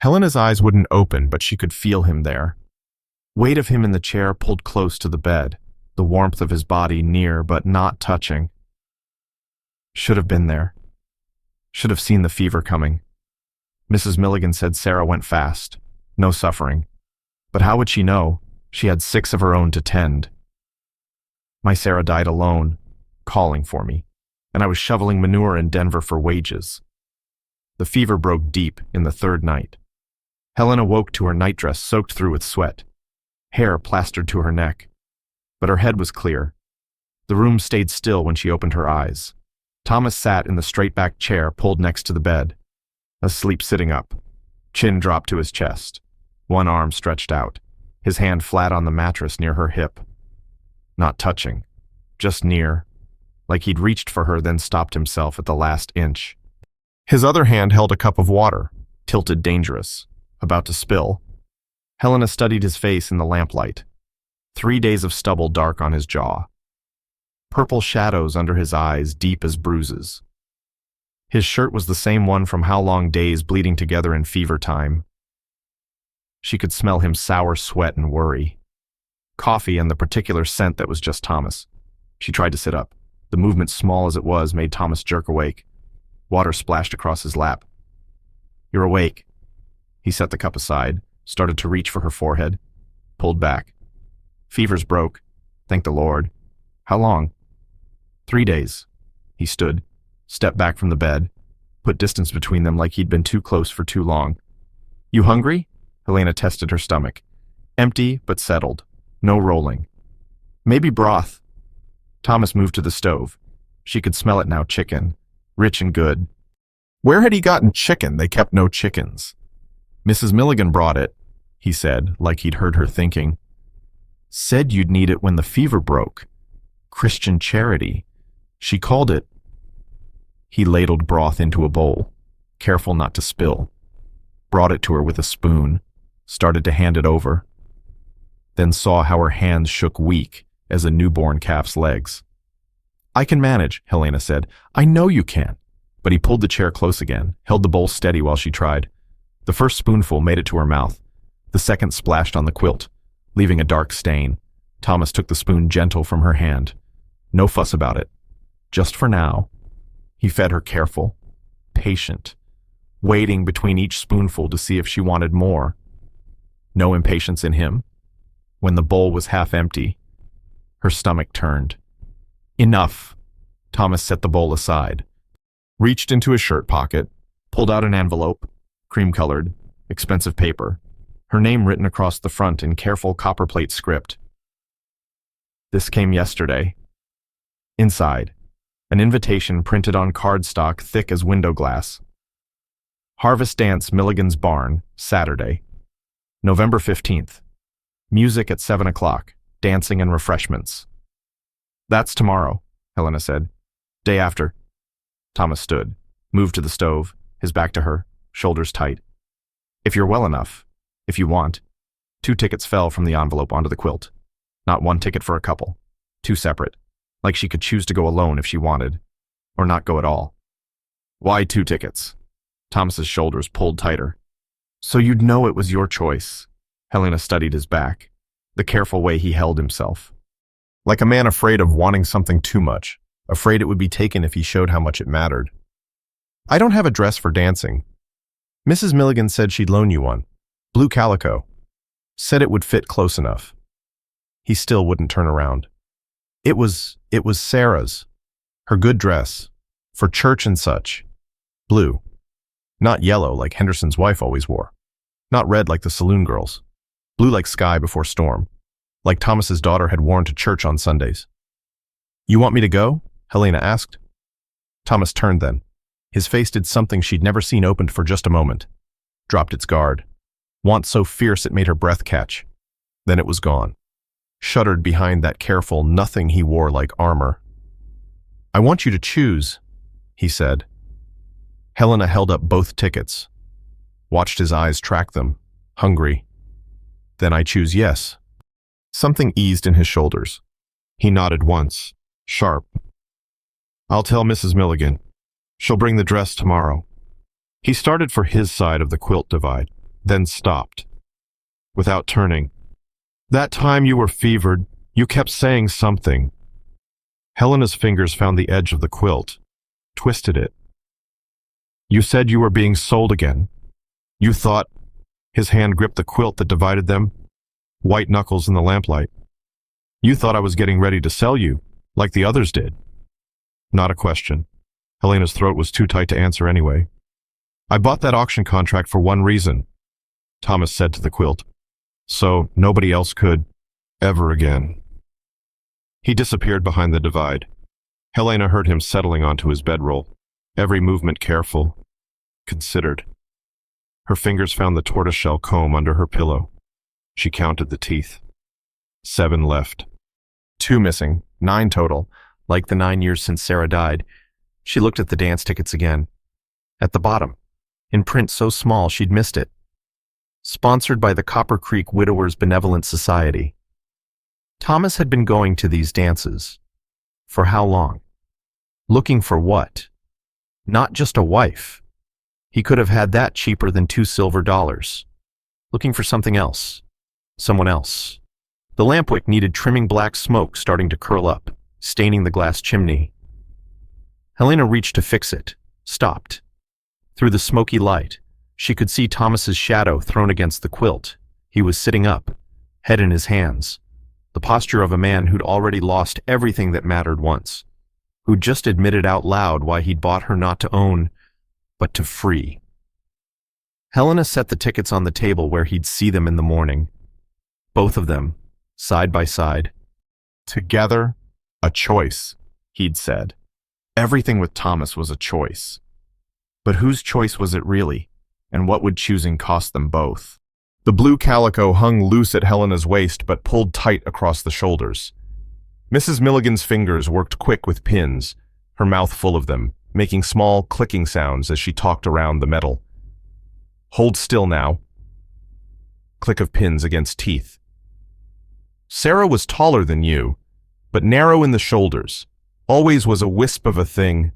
Helena's eyes wouldn't open, but she could feel him there. Weight of him in the chair pulled close to the bed, the warmth of his body near but not touching. Should have been there. Should have seen the fever coming. Mrs. Milligan said Sarah went fast. No suffering. But how would she know? She had 6 of her own to tend. My Sarah died alone, calling for me, and I was shoveling manure in Denver for wages. The fever broke deep in the 3rd night. Helena woke to her nightdress soaked through with sweat, hair plastered to her neck. But her head was clear. The room stayed still when she opened her eyes. Thomas sat in the straight-back chair pulled next to the bed, asleep sitting up, chin dropped to his chest, one arm stretched out, his hand flat on the mattress near her hip. Not touching, just near, like he'd reached for her then stopped himself at the last inch. His other hand held a cup of water, tilted dangerous, about to spill. Helena studied his face in the lamplight. 3 days of stubble dark on his jaw. Purple shadows under his eyes deep as bruises. His shirt was the same one from how long days bleeding together in fever time. She could smell him sour sweat and worry. Coffee and the particular scent that was just Thomas. She tried to sit up. The movement, small as it was, made Thomas jerk awake. Water splashed across his lap. "You're awake." He set the cup aside, started to reach for her forehead, pulled back. "Fever's broke. Thank the Lord." "How long?" 3 days. He stood, stepped back from the bed, put distance between them like he'd been too close for too long. "You hungry?" Helena tested her stomach. Empty, but settled. No rolling. "Maybe broth." Thomas moved to the stove. She could smell it now, chicken. Rich and good. Where had he gotten chicken? They kept no chickens. "Mrs. Milligan brought it," he said, like he'd heard her thinking. "Said you'd need it when the fever broke. Christian charity. She called it." He ladled broth into a bowl, careful not to spill. Brought it to her with a spoon, started to hand it over. Then saw how her hands shook weak as a newborn calf's legs. "I can manage," Helena said. "I know you can." But he pulled the chair close again, held the bowl steady while she tried. The first spoonful made it to her mouth. The second splashed on the quilt, leaving a dark stain. Thomas took the spoon gentle from her hand. No fuss about it. Just for now. He fed her careful, patient, waiting between each spoonful to see if she wanted more. No impatience in him. When the bowl was half empty, her stomach turned. Enough. Thomas set the bowl aside, reached into his shirt pocket, pulled out an envelope, cream-colored, expensive paper, her name written across the front in careful copperplate script. This came yesterday. Inside, an invitation printed on cardstock thick as window glass. Harvest Dance, Milligan's Barn, Saturday, November 15th. Music at 7 o'clock, dancing and refreshments. "That's tomorrow," Helena said. "Day after." Thomas stood, moved to the stove, his back to her, shoulders tight. "If you're well enough, if you want." 2 tickets fell from the envelope onto the quilt. Not 1 ticket for a couple. 2 separate, like she could choose to go alone if she wanted, or not go at all. "Why 2 tickets?" Thomas's shoulders pulled tighter. "So you'd know it was your choice." Helena studied his back, the careful way he held himself. Like a man afraid of wanting something too much, afraid it would be taken if he showed how much it mattered. "I don't have a dress for dancing. Mrs. Milligan said she'd loan you one. Blue calico. Said it would fit close enough." He still wouldn't turn around. It was Sarah's. Her good dress. For church and such. Blue. Not yellow like Henderson's wife always wore. Not red like the saloon girls. Blue like sky before storm. Like Thomas's daughter had worn to church on Sundays. "You want me to go?" Helena asked. Thomas turned then. His face did something she'd never seen opened for just a moment. Dropped its guard. Want so fierce it made her breath catch. Then it was gone. Shuddered behind that careful nothing he wore like armor. "I want you to choose," he said. Helena held up both tickets. Watched his eyes track them, hungry. "Then I choose yes." Something eased in his shoulders. He nodded once, sharp. "I'll tell Mrs. Milligan. She'll bring the dress tomorrow." He started for his side of the quilt divide, then stopped. Without turning. "That time you were fevered, you kept saying something." Helena's fingers found the edge of the quilt, twisted it. "You said you were being sold again. You thought..." His hand gripped the quilt that divided them, white knuckles in the lamplight. "You thought I was getting ready to sell you, like the others did." Not a question. Helena's throat was too tight to answer anyway. "I bought that auction contract for one reason," Thomas said to the quilt. "So nobody else could, ever again." He disappeared behind the divide. Helena heard him settling onto his bedroll, every movement careful, considered. Her fingers found the tortoiseshell comb under her pillow. She counted the teeth. 7 left. 2 missing, 9 total, like the 9 years since Sarah died. She looked at the dance tickets again. At the bottom, in print so small she'd missed it. Sponsored by the Copper Creek Widowers Benevolent Society. Thomas had been going to these dances. For how long? Looking for what? Not just a wife. He could have had that cheaper than $2 silver. looking for something else. Someone else. The lampwick needed trimming, black smoke starting to curl up, staining the glass chimney. Helena reached to fix it, stopped. Through the smoky light, she could see Thomas's shadow thrown against the quilt. He was sitting up, head in his hands, the posture of a man who'd already lost everything that mattered once, who'd just admitted out loud why he'd bought her not to own, but to free. Helena set the tickets on the table where he'd see them in the morning. Both of them, side by side. Together, a choice, he'd said. Everything with Thomas was a choice. But whose choice was it really, and what would choosing cost them both? The blue calico hung loose at Helena's waist but pulled tight across the shoulders. Mrs. Milligan's fingers worked quick with pins, her mouth full of them, making small clicking sounds as she talked around the metal. Hold still now. Click of pins against teeth. Sarah was taller than you, but narrow in the shoulders. Always was a wisp of a thing.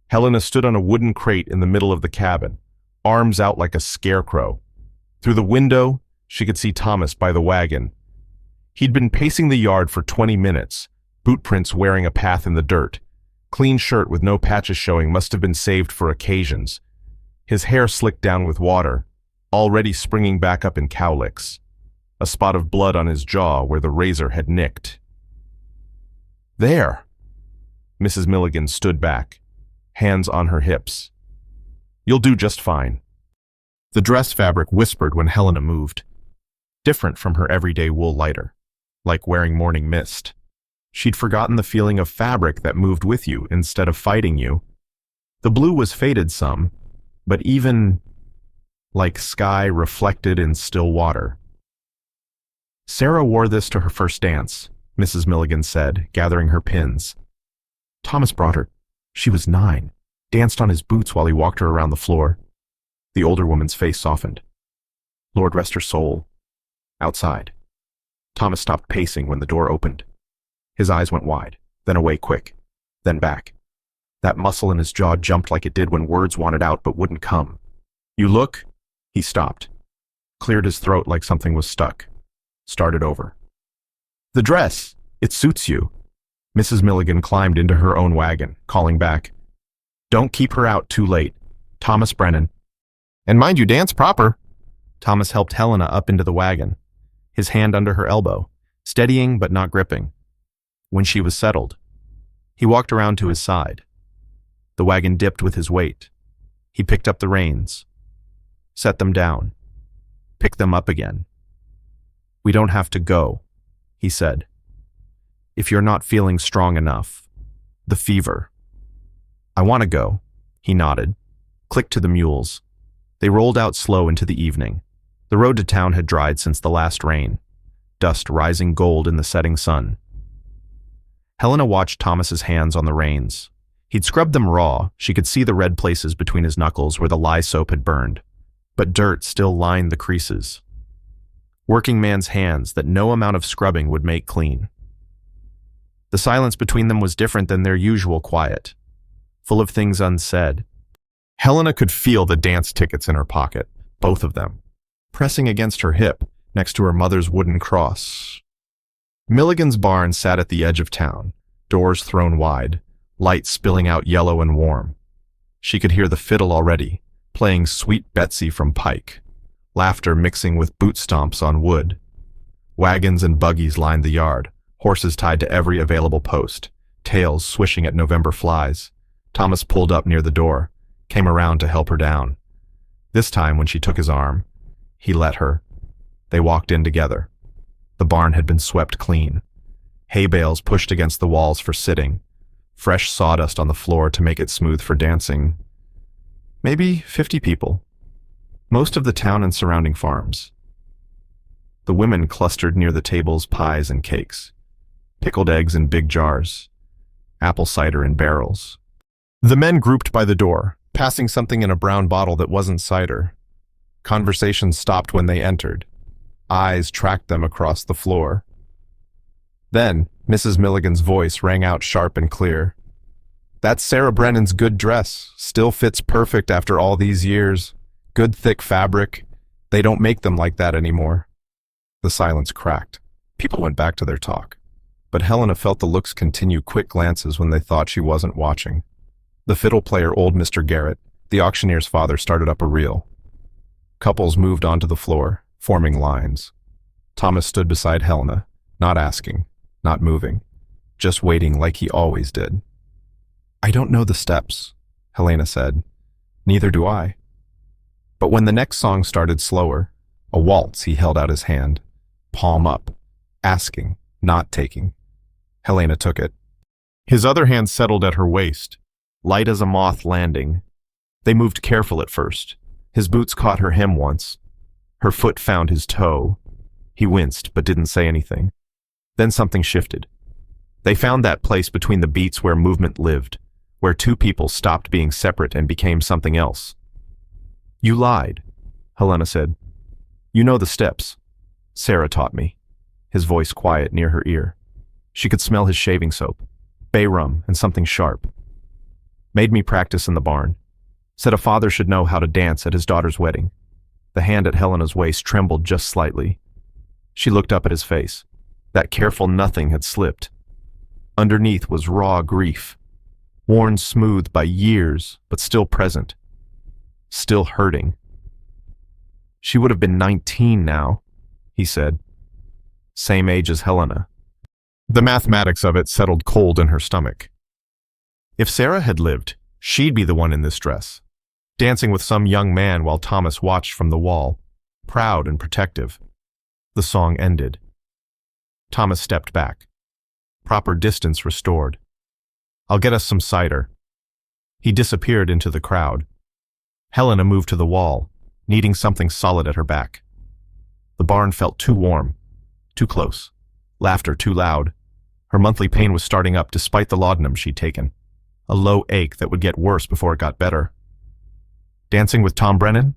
Helena stood on a wooden crate in the middle of the cabin, arms out like a scarecrow. Through the window, she could see Thomas by the wagon. He'd been pacing the yard for 20 minutes, boot prints wearing a path in the dirt. Clean shirt with no patches showing must have been saved for occasions. His hair slicked down with water, already springing back up in cowlicks. A spot of blood on his jaw where the razor had nicked. There! Mrs. Milligan stood back, hands on her hips. You'll do just fine. The dress fabric whispered when Helena moved, different from her everyday wool lighter, like wearing morning mist. She'd forgotten the feeling of fabric that moved with you instead of fighting you. The blue was faded some, but even like sky reflected in still water. Sarah wore this to her first dance, Mrs. Milligan said, gathering her pins. Thomas brought her. She was 9, danced on his boots while he walked her around the floor. The older woman's face softened. Lord rest her soul. Outside. Thomas stopped pacing when the door opened. His eyes went wide, then away quick, then back. That muscle in his jaw jumped like it did when words wanted out but wouldn't come. You look? He stopped. Cleared his throat like something was stuck. Started over. The dress. It suits you. Mrs. Milligan climbed into her own wagon, calling back. Don't keep her out too late. Thomas Brennan. And mind you, dance proper. Thomas helped Helena up into the wagon, his hand under her elbow, steadying but not gripping. When she was settled, he walked around to his side. The wagon dipped with his weight. He picked up the reins, set them down, picked them up again. We don't have to go, he said. If you're not feeling strong enough. The fever. I want to go, he nodded, clicked to the mules. They rolled out slow into the evening. The road to town had dried since the last rain, dust rising gold in the setting sun. Helena watched Thomas's hands on the reins. He'd scrubbed them raw. She could see the red places between his knuckles where the lye soap had burned, but dirt still lined the creases. Working man's hands that no amount of scrubbing would make clean. The silence between them was different than their usual quiet, full of things unsaid. Helena could feel the dance tickets in her pocket, both of them, pressing against her hip next to her mother's wooden cross. Milligan's barn sat at the edge of town, doors thrown wide, light spilling out yellow and warm. She could hear the fiddle already, playing Sweet Betsy from Pike, laughter mixing with boot stomps on wood. Wagons and buggies lined the yard, horses tied to every available post, tails swishing at November flies. Thomas pulled up near the door, came around to help her down. This time, when she took his arm, he let her. They walked in together. The barn had been swept clean. Hay bales pushed against the walls for sitting, fresh sawdust on the floor to make it smooth for dancing. Maybe 50 people. Most of the town and surrounding farms. The women clustered near the tables, pies and cakes, pickled eggs in big jars, apple cider in barrels. The men grouped by the door, passing something in a brown bottle that wasn't cider. Conversation stopped when they entered. Eyes tracked them across the floor. Then, Mrs. Milligan's voice rang out sharp and clear. That's Sarah Brennan's good dress. Still fits perfect after all these years. Good thick fabric. They don't make them like that anymore. The silence cracked. People went back to their talk. But Helena felt the looks continue, quick glances when they thought she wasn't watching. The fiddle player, old Mr. Garrett, the auctioneer's father, started up a reel. Couples moved onto the floor, forming lines. Thomas stood beside Helena, not asking, not moving, just waiting like he always did. "I don't know the steps," Helena said. "Neither do I." But when the next song started slower, a waltz, he held out his hand, palm up, asking, not taking. Helena took it. His other hand settled at her waist, light as a moth landing. They moved careful at first. His boots caught her hem once. Her foot found his toe. He winced, but didn't say anything. Then something shifted. They found that place between the beats where movement lived, where two people stopped being separate and became something else. "You lied," Helena said. "You know the steps. Sarah taught me." His voice quiet near her ear. She could smell his shaving soap, bay rum, and something sharp. "Made me practice in the barn. Said a father should know how to dance at his daughter's wedding." The hand at Helena's waist trembled just slightly. She looked up at his face. That careful nothing had slipped. Underneath was raw grief, worn smooth by years, but still present, still hurting. "She would have been 19 now," he said. "Same age as Helena." The mathematics of it settled cold in her stomach. If Sarah had lived, she'd be the one in this dress, dancing with some young man while Thomas watched from the wall, proud and protective. The song ended. Thomas stepped back. Proper distance restored. "I'll get us some cider." He disappeared into the crowd. Helena moved to the wall, needing something solid at her back. The barn felt too warm, too close, laughter too loud. Her monthly pain was starting up despite the laudanum she'd taken, a low ache that would get worse before it got better. "Dancing with Tom Brennan?"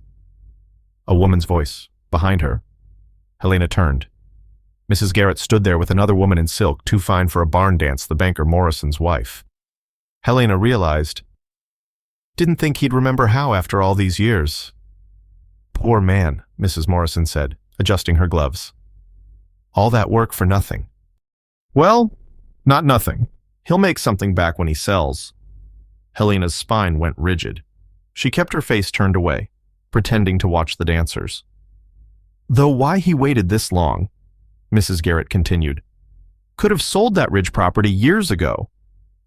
A woman's voice, behind her. Helena turned. Mrs. Garrett stood there with another woman in silk, too fine for a barn dance, the banker Morrison's wife. Helena realized, didn't think he'd remember how after all these years. "Poor man," Mrs. Morrison said, adjusting her gloves. "All that work for nothing." "Well, not nothing. He'll make something back when he sells." Helena's spine went rigid. She kept her face turned away, pretending to watch the dancers. "Though why he waited this long," Mrs. Garrett continued. "Could have sold that ridge property years ago.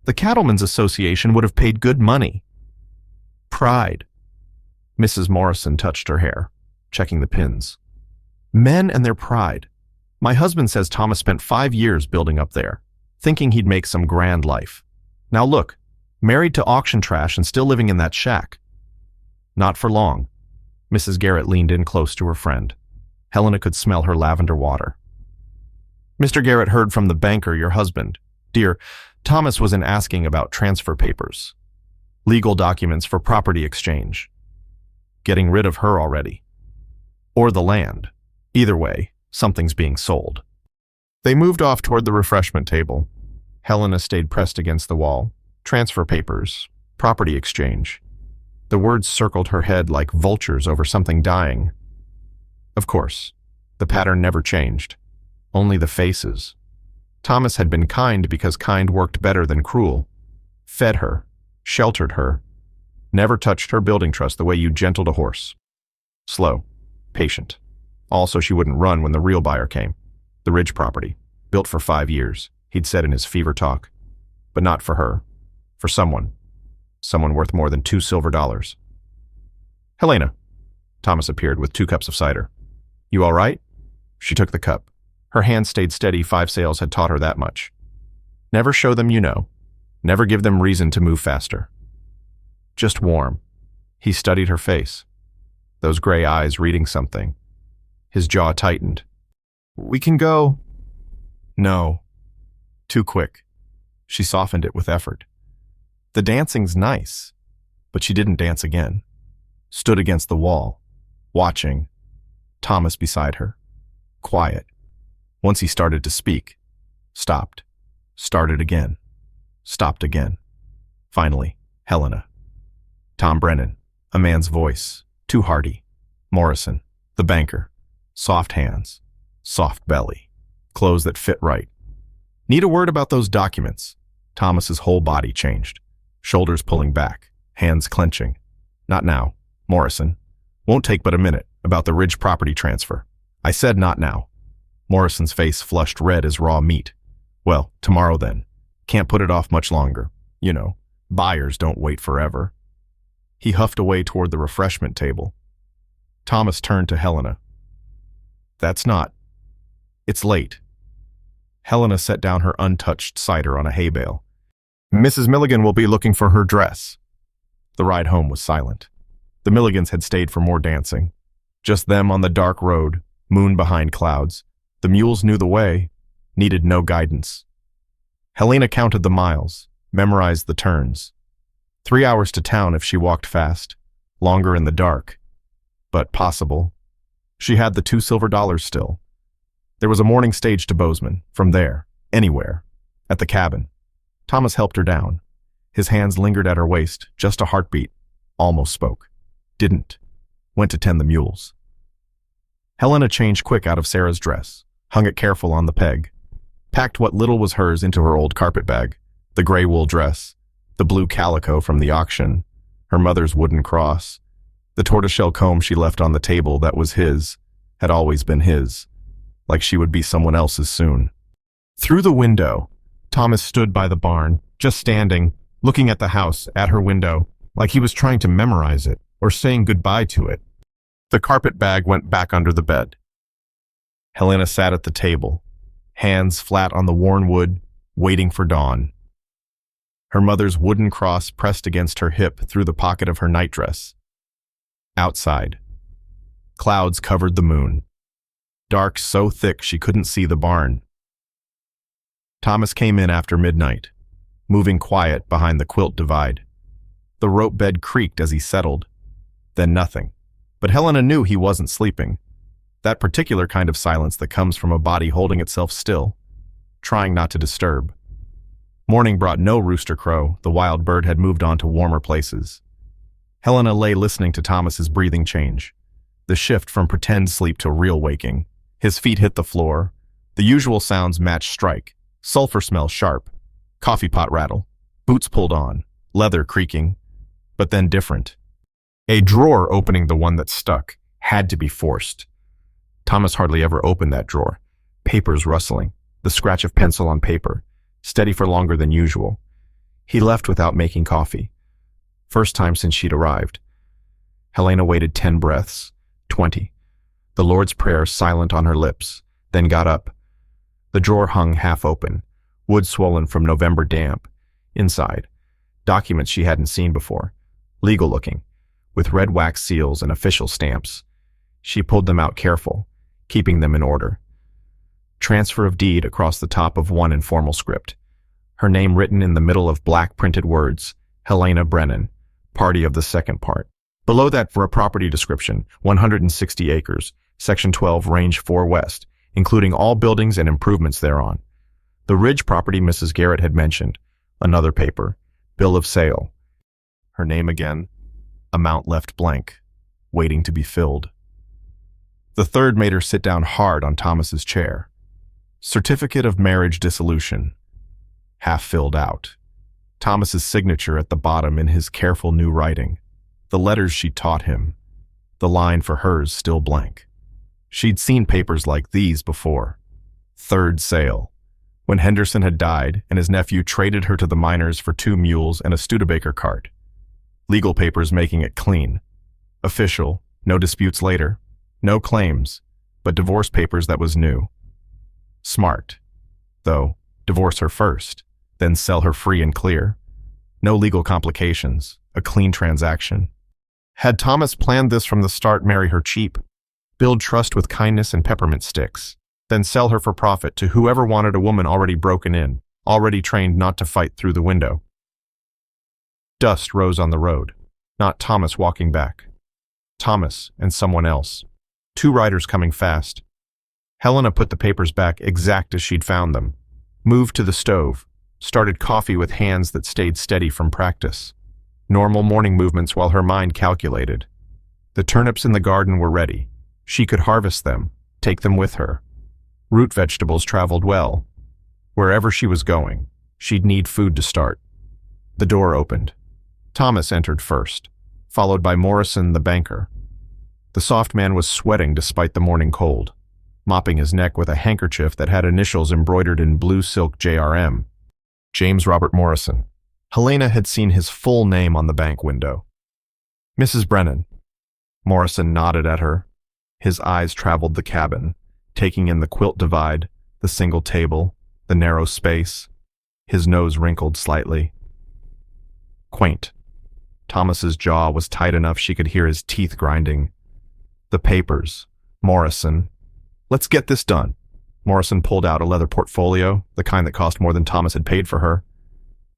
The Cattlemen's Association would have paid good money." "Pride." Mrs. Morrison touched her hair, checking the pins. "Men and their pride. My husband says Thomas spent 5 years building up there, thinking he'd make some grand life. Now look, married to auction trash and still living in that shack." "Not for long." Mrs. Garrett leaned in close to her friend. Helena could smell her lavender water. "Mr. Garrett heard from the banker, your husband. Dear, Thomas was in asking about transfer papers. Legal documents for property exchange. Getting rid of her already. Or the land. Either way, something's being sold." They moved off toward the refreshment table. Helena stayed pressed against the wall. Transfer papers. Property exchange. The words circled her head like vultures over something dying. Of course, the pattern never changed. Only the faces. Thomas had been kind because kind worked better than cruel. Fed her, sheltered her, never touched her building trust the way you gentled a horse. Slow, patient. Also, she wouldn't run when the real buyer came. The ridge property, built for 5 years, he'd said in his fever talk. But not for her. For someone. Someone worth more than $2 silver. "Helena." Thomas appeared with 2 cups of cider. "You all right?" She took the cup. Her hand stayed steady. 5 sales had taught her that much. Never show them you know. Never give them reason to move faster. Just warm. He studied her face. Those gray eyes reading something. His jaw tightened. "We can go." "No." Too quick. She softened it with effort. "The dancing's nice." But she didn't dance again. Stood against the wall, watching. Thomas beside her. Quiet. Once he started to speak. Stopped. Started again. Stopped again. Finally, Helena. Tom Brennan. A man's voice. Too hearty. Morrison. The banker. Soft hands. Soft belly. Clothes that fit right. Need a word about those documents. Thomas's whole body changed. Shoulders pulling back. Hands clenching. Not now, Morrison. Won't take but a minute. About the Ridge property transfer. I said not now. Morrison's face flushed red as raw meat. Well, tomorrow then. Can't put it off much longer. You know, buyers don't wait forever. He huffed away toward the refreshment table. Thomas turned to Helena. That's not. It's late. Helena set down her untouched cider on a hay bale. Mrs. Milligan will be looking for her dress. The ride home was silent. The Milligans had stayed for more dancing. Just them on the dark road, moon behind clouds. The mules knew the way, needed no guidance. Helena counted the miles, memorized the turns. 3 hours to town if she walked fast, longer in the dark, but possible. She had the $2 silver still. There was a morning stage to Bozeman, from there, anywhere, at the cabin. Thomas helped her down. His hands lingered at her waist, just a heartbeat. Almost spoke. Didn't. Went to tend the mules. Helena changed quick out of Sarah's dress, hung it careful on the peg, packed what little was hers into her old carpet bag, the gray wool dress, the blue calico from the auction, her mother's wooden cross, the tortoiseshell comb she left on the table that was his, had always been his, like she would be someone else's soon. Through the window, Thomas stood by the barn, just standing, looking at the house, at her window, like he was trying to memorize it, or saying goodbye to it. The carpet bag went back under the bed. Helena sat at the table, hands flat on the worn wood, waiting for dawn. Her mother's wooden cross pressed against her hip through the pocket of her nightdress. Outside, clouds covered the moon, dark so thick she couldn't see the barn. Thomas came in after midnight, moving quiet behind the quilt divide. The rope bed creaked as he settled, then nothing. But Helena knew he wasn't sleeping. That particular kind of silence that comes from a body holding itself still, trying not to disturb. Morning brought no rooster crow. The wild bird had moved on to warmer places. Helena lay listening to Thomas's breathing change, the shift from pretend sleep to real waking. His feet hit the floor. The usual sounds matched strike. Sulfur smell sharp. Coffee pot rattle. Boots pulled on. Leather creaking. But then different. A drawer opening, the one that stuck, had to be forced. Thomas hardly ever opened that drawer. Papers rustling. The scratch of pencil on paper. Steady for longer than usual. He left without making coffee. First time since she'd arrived. Helena waited 10 breaths. 20. The Lord's Prayer silent on her lips, then got up. The drawer hung half open, wood swollen from November damp. Inside, documents she hadn't seen before, legal looking, with red wax seals and official stamps. She pulled them out careful, keeping them in order. Transfer of deed across the top of one informal script. Her name written in the middle of black printed words, Helena Brennan, party of the second part. Below that for a property description, 160 acres, Section 12, Range 4 West, including all buildings and improvements thereon. The Ridge property Mrs. Garrett had mentioned. Another paper. Bill of sale. Her name again. Amount left blank, waiting to be filled. The third made her sit down hard on Thomas's chair. Certificate of marriage dissolution. Half filled out. Thomas's signature at the bottom in his careful new writing. The letters she taught him. The line for hers still blank. She'd seen papers like these before. Third sale. When Henderson had died and his nephew traded her to the miners for 2 mules and a Studebaker cart. Legal papers making it clean. Official, no disputes later. No claims, but divorce papers that was new. Smart. Though, divorce her first, then sell her free and clear. No legal complications, a clean transaction. Had Thomas planned this from the start, marry her cheap, build trust with kindness and peppermint sticks, then sell her for profit to whoever wanted a woman already broken in, already trained not to fight through the window. Dust rose on the road, not Thomas walking back. Thomas and someone else. 2 riders coming fast. Helena put the papers back exact as she'd found them, moved to the stove, started coffee with hands that stayed steady from practice. Normal morning movements while her mind calculated. The turnips in the garden were ready. She could harvest them, take them with her. Root vegetables traveled well. Wherever she was going, she'd need food to start. The door opened. Thomas entered first, followed by Morrison the banker. The soft man was sweating despite the morning cold, mopping his neck with a handkerchief that had initials embroidered in blue silk JRM. James Robert Morrison. Helena had seen his full name on the bank window. Mrs. Brennan. Morrison nodded at her. His eyes traveled the cabin, taking in the quilt divide, the single table, the narrow space. His nose wrinkled slightly. Quaint. Thomas's jaw was tight enough she could hear his teeth grinding. The papers. Morrison. Let's get this done. Morrison pulled out a leather portfolio, the kind that cost more than Thomas had paid for her.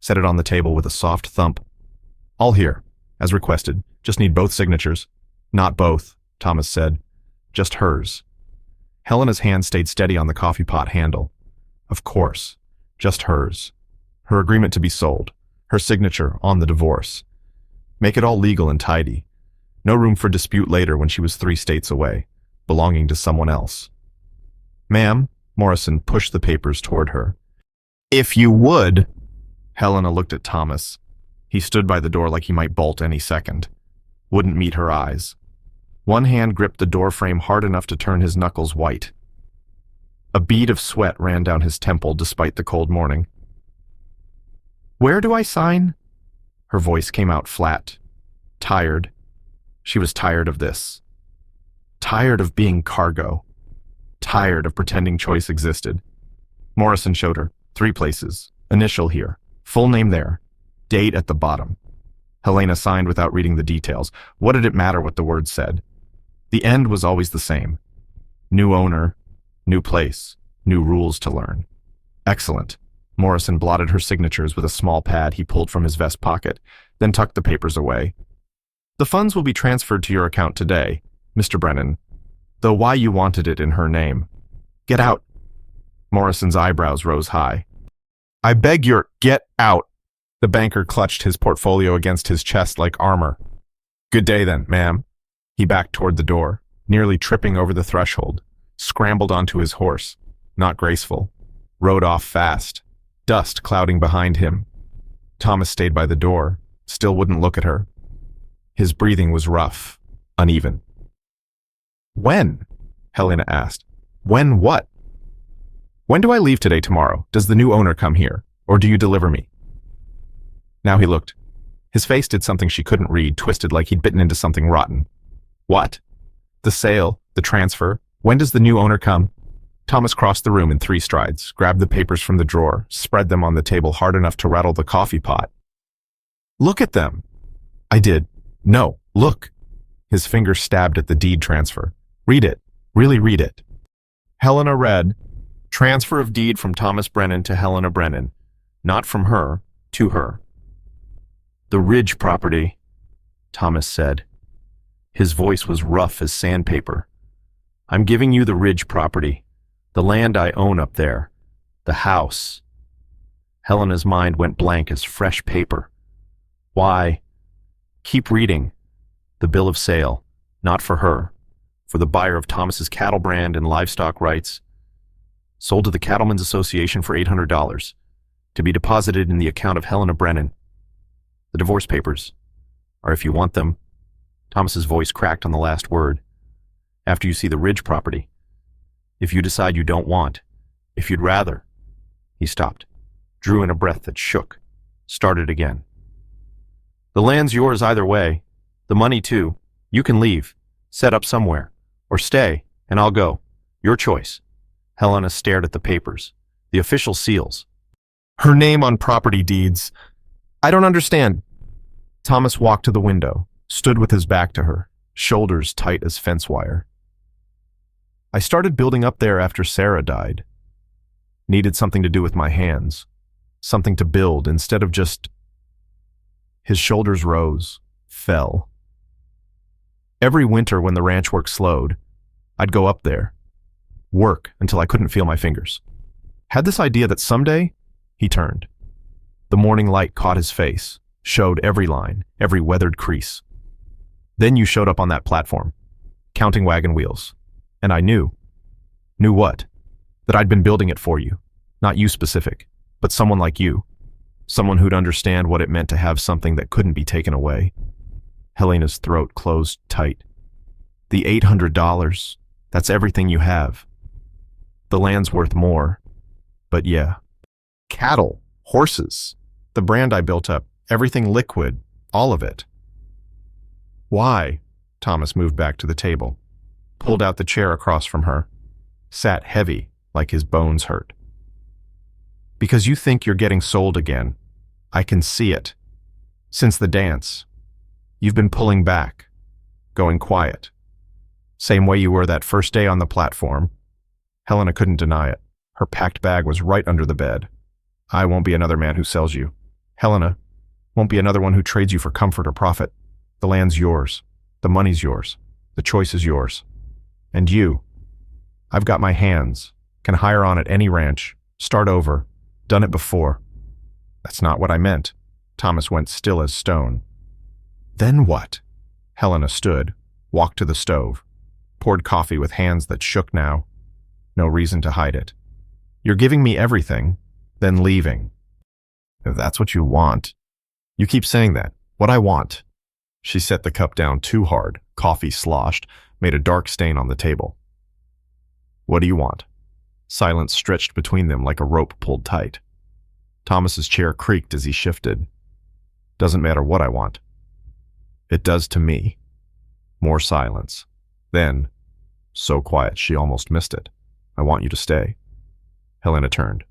Set it on the table with a soft thump. All here, as requested. Just need both signatures. Not both, Thomas said. Just hers. Helena's hand stayed steady on the coffee pot handle. Of course. Just hers. Her agreement to be sold. Her signature on the divorce. Make it all legal and tidy. No room for dispute later when she was 3 states away, belonging to someone else. Ma'am, Morrison pushed the papers toward her. If you would. Helena looked at Thomas. He stood by the door like he might bolt any second. Wouldn't meet her eyes. One hand gripped the doorframe hard enough to turn his knuckles white. A bead of sweat ran down his temple despite the cold morning. Where do I sign? Her voice came out flat. Tired. She was tired of this. Tired of being cargo. Tired of pretending choice existed. Morrison showed her 3 places. Initial here. Full name there. Date at the bottom. Helena signed without reading the details. What did it matter what the words said? The end was always the same. New owner, new place, new rules to learn. Excellent. Morrison blotted her signatures with a small pad he pulled from his vest pocket, then tucked the papers away. The funds will be transferred to your account today, Mr. Brennan, though why you wanted it in her name. Get out. Morrison's eyebrows rose high. I beg your, get out. The banker clutched his portfolio against his chest like armor. Good day then, ma'am. He backed toward the door, nearly tripping over the threshold, scrambled onto his horse, not graceful, rode off fast, dust clouding behind him. Thomas stayed by the door, still wouldn't look at her. His breathing was rough, uneven. When? Helena asked. When what? When do I leave today tomorrow? Does the new owner come here, or do you deliver me? Now he looked. His face did something she couldn't read, twisted like he'd bitten into something rotten. What? The sale, the transfer. When does the new owner come? Thomas crossed the room in 3 strides, grabbed the papers from the drawer, spread them on the table hard enough to rattle the coffee pot. Look at them. I did. No, look. His finger stabbed at the deed transfer. Read it. Really read it. Helena read, transfer of deed from Thomas Brennan to Helena Brennan. Not from her, to her. The Ridge property, Thomas said. His voice was rough as sandpaper. I'm giving you the Ridge property, the land I own up there, the house. Helena's mind went blank as fresh paper. Why? Keep reading. The bill of sale, not for her, for the buyer of Thomas's cattle brand and livestock rights. Sold to the Cattlemen's Association for $800, to be deposited in the account of Helena Brennan. The divorce papers are if you want them. Thomas's voice cracked on the last word. After you see the Ridge property. If you decide you don't want, if you'd rather. He stopped, drew in a breath that shook, started again. The land's yours either way. The money too. You can leave, set up somewhere, or stay, and I'll go. Your choice. Helena stared at the papers, the official seals. Her name on property deeds. I don't understand. Thomas walked to the window, stood with his back to her, shoulders tight as fence wire. I started building up there after Sarah died. Needed something to do with my hands, something to build instead of just... His shoulders rose, fell. Every winter when the ranch work slowed, I'd go up there, work until I couldn't feel my fingers. Had this idea that someday, he turned. The morning light caught his face, showed every line, every weathered crease. Then you showed up on that platform. counting wagon wheels. And I knew. Knew what? That I'd been building it for you. Not you specific, but someone like you. Someone who'd understand what it meant to have something that couldn't be taken away. Helena's throat closed tight. The $800, that's everything you have. The land's worth more, but yeah. Cattle, horses, the brand I built up, everything liquid, all of it. Why? Thomas moved back to the table, pulled out the chair across from her, sat heavy like his bones hurt. Because you think you're getting sold again. I can see it. Since the dance, you've been pulling back, going quiet. Same way you were that first day on the platform. Helena couldn't deny it. Her packed bag was right under the bed. I won't be another man who sells you. Helena won't be another one who trades you for comfort or profit. The land's yours. The money's yours. The choice is yours. And you. I've got my hands. Can hire on at any ranch. Start over. Done it before. That's not what I meant. Thomas went still as stone. Then what? Helena stood, walked to the stove, poured coffee with hands that shook now. No reason to hide it. You're giving me everything, then leaving. If that's what you want. You keep saying that. What I want. She set the cup down too hard. Coffee sloshed, made a dark stain on the table. What do you want? Silence stretched between them like a rope pulled tight. Thomas's chair creaked as he shifted. Doesn't matter what I want. It does to me. More silence. Then, so quiet she almost missed it. I want you to stay. Helena turned.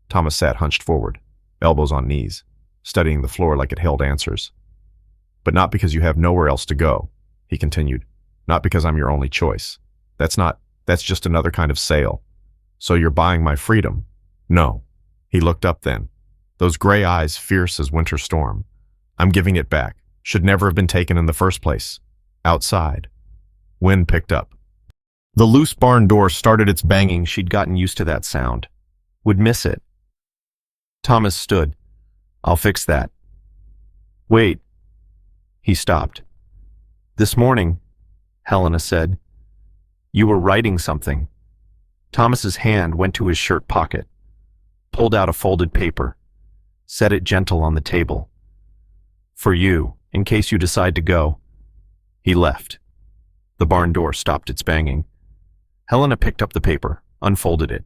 Thomas sat hunched forward, elbows on knees, studying the floor like it held answers. But not because you have nowhere else to go, he continued. Not because I'm your only choice. That's just another kind of sale. So you're buying my freedom? No. He looked up then. Those gray eyes fierce as winter storm. I'm giving it back. Should never have been taken in the first place. Outside. Wind picked up. The loose barn door started its banging. She'd gotten used to that sound. Would miss it. Thomas stood. I'll fix that. Wait. He stopped. This morning, Helena said, you were writing something. Thomas's hand went to his shirt pocket, pulled out a folded paper, set it gentle on the table. For you, in case you decide to go. He left. The barn door stopped its banging. Helena picked up the paper, unfolded it.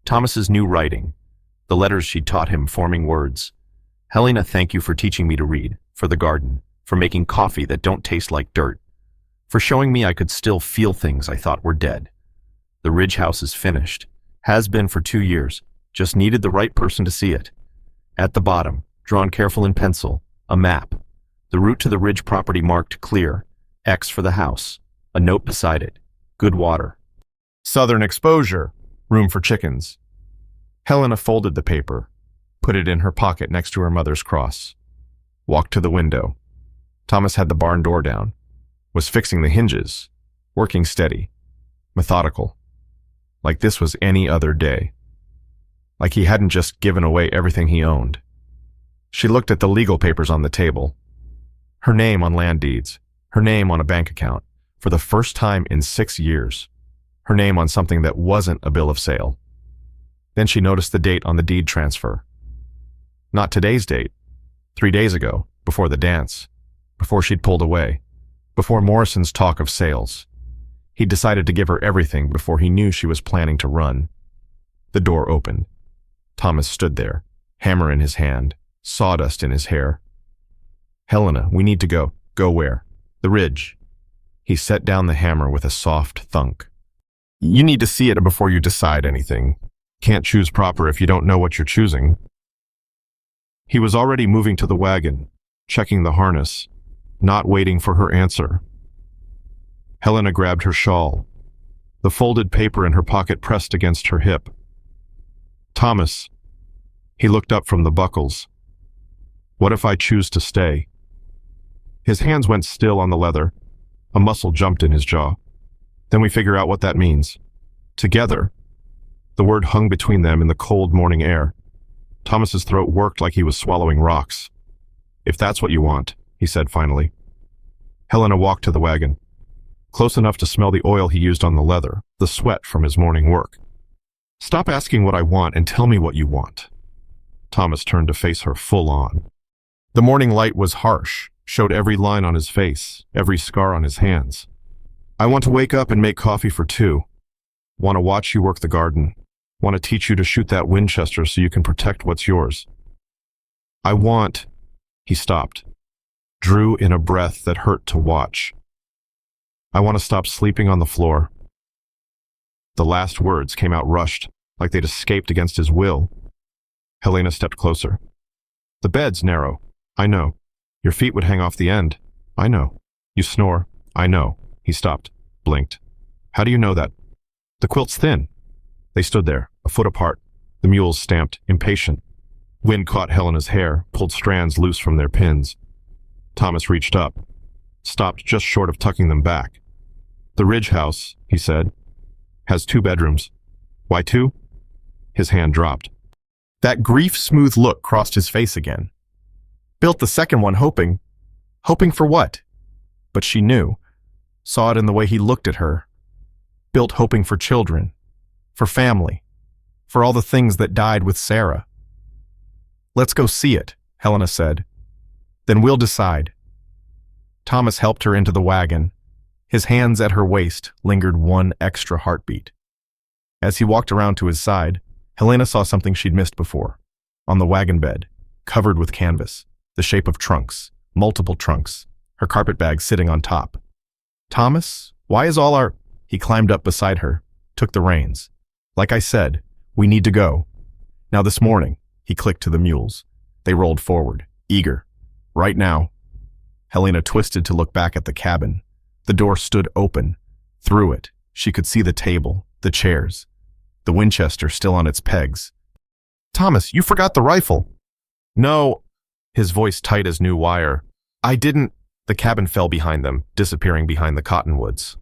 Thomas's new writing, the letters she'd taught him forming words. Helena, thank you for teaching me to read, for the garden, for making coffee that don't taste like dirt, for showing me I could still feel things I thought were dead. The Ridge house is finished. Has been for 2 years. Just needed the right person to see it. At the bottom, drawn careful in pencil, a map. The route to the Ridge property marked clear. X for the house. A note beside it. Good water. Southern exposure. Room for chickens. Helena folded the paper, put it in her pocket next to her mother's cross. Walked to the window. Thomas had the barn door down. Was fixing the hinges. Working steady. Methodical. Like this was any other day. Like he hadn't just given away everything he owned. She looked at the legal papers on the table. Her name on land deeds. Her name on a bank account. For the first time in 6 years. Her name on something that wasn't a bill of sale. Then she noticed the date on the deed transfer. Not today's date. 3 days ago, before the dance. Before she'd pulled away. Before Morrison's talk of sales. He decided to give her everything before he knew she was planning to run. The door opened. Thomas stood there, hammer in his hand, sawdust in his hair. Helena, we need to go. Go where? The Ridge. He set down the hammer with a soft thunk. You need to see it before you decide anything. Can't choose proper if you don't know what you're choosing. He was already moving to the wagon, checking the harness, not waiting for her answer. Helena grabbed her shawl, the folded paper in her pocket pressed against her hip. Thomas. He looked up from the buckles. What if I choose to stay? His hands went still on the leather. A muscle jumped in his jaw. Then we figure out what that means. Together. The word hung between them in the cold morning air. Thomas's throat worked like he was swallowing rocks. If that's what you want, he said finally. Helena walked to the wagon. close enough to smell the oil he used on the leather, the sweat from his morning work. Stop asking what I want and tell me what you want. Thomas turned to face her full on. The morning light was harsh, showed every line on his face, every scar on his hands. I want to wake up and make coffee for 2. Want to watch you work the garden. Want to teach you to shoot that Winchester so you can protect what's yours. I want... He stopped, drew in a breath that hurt to watch. I want to stop sleeping on the floor. The last words came out rushed, like they'd escaped against his will. Helena stepped closer. The bed's narrow. I know. Your feet would hang off the end. I know. You snore. I know. He stopped, blinked. How do you know that? The quilt's thin. They stood there, a foot apart, the mules stamped, impatient. Wind caught Helena's hair, pulled strands loose from their pins. Thomas reached up, stopped just short of tucking them back. The Ridge House, he said, has 2 bedrooms. Why 2? His hand dropped. That grief-smooth look crossed his face again. Built the second one hoping for what? But she knew, saw it in the way he looked at her. Built hoping for children, for family, for all the things that died with Sarah. Let's go see it, Helena said. Then we'll decide. Thomas helped her into the wagon. His hands at her waist lingered one extra heartbeat. As he walked around to his side, Helena saw something she'd missed before. On the wagon bed, covered with canvas, the shape of trunks, multiple trunks, her carpet bag sitting on top. Thomas, why is all our... He climbed up beside her, took the reins. Like I said, we need to go. Now this morning, he clicked to the mules. They rolled forward, eager. Right now. Helena twisted to look back at the cabin. The door stood open. Through it, she could see the table, the chairs, the Winchester still on its pegs. Thomas, you forgot the rifle. No, his voice tight as new wire. I didn't. The cabin fell behind them, disappearing behind the cottonwoods.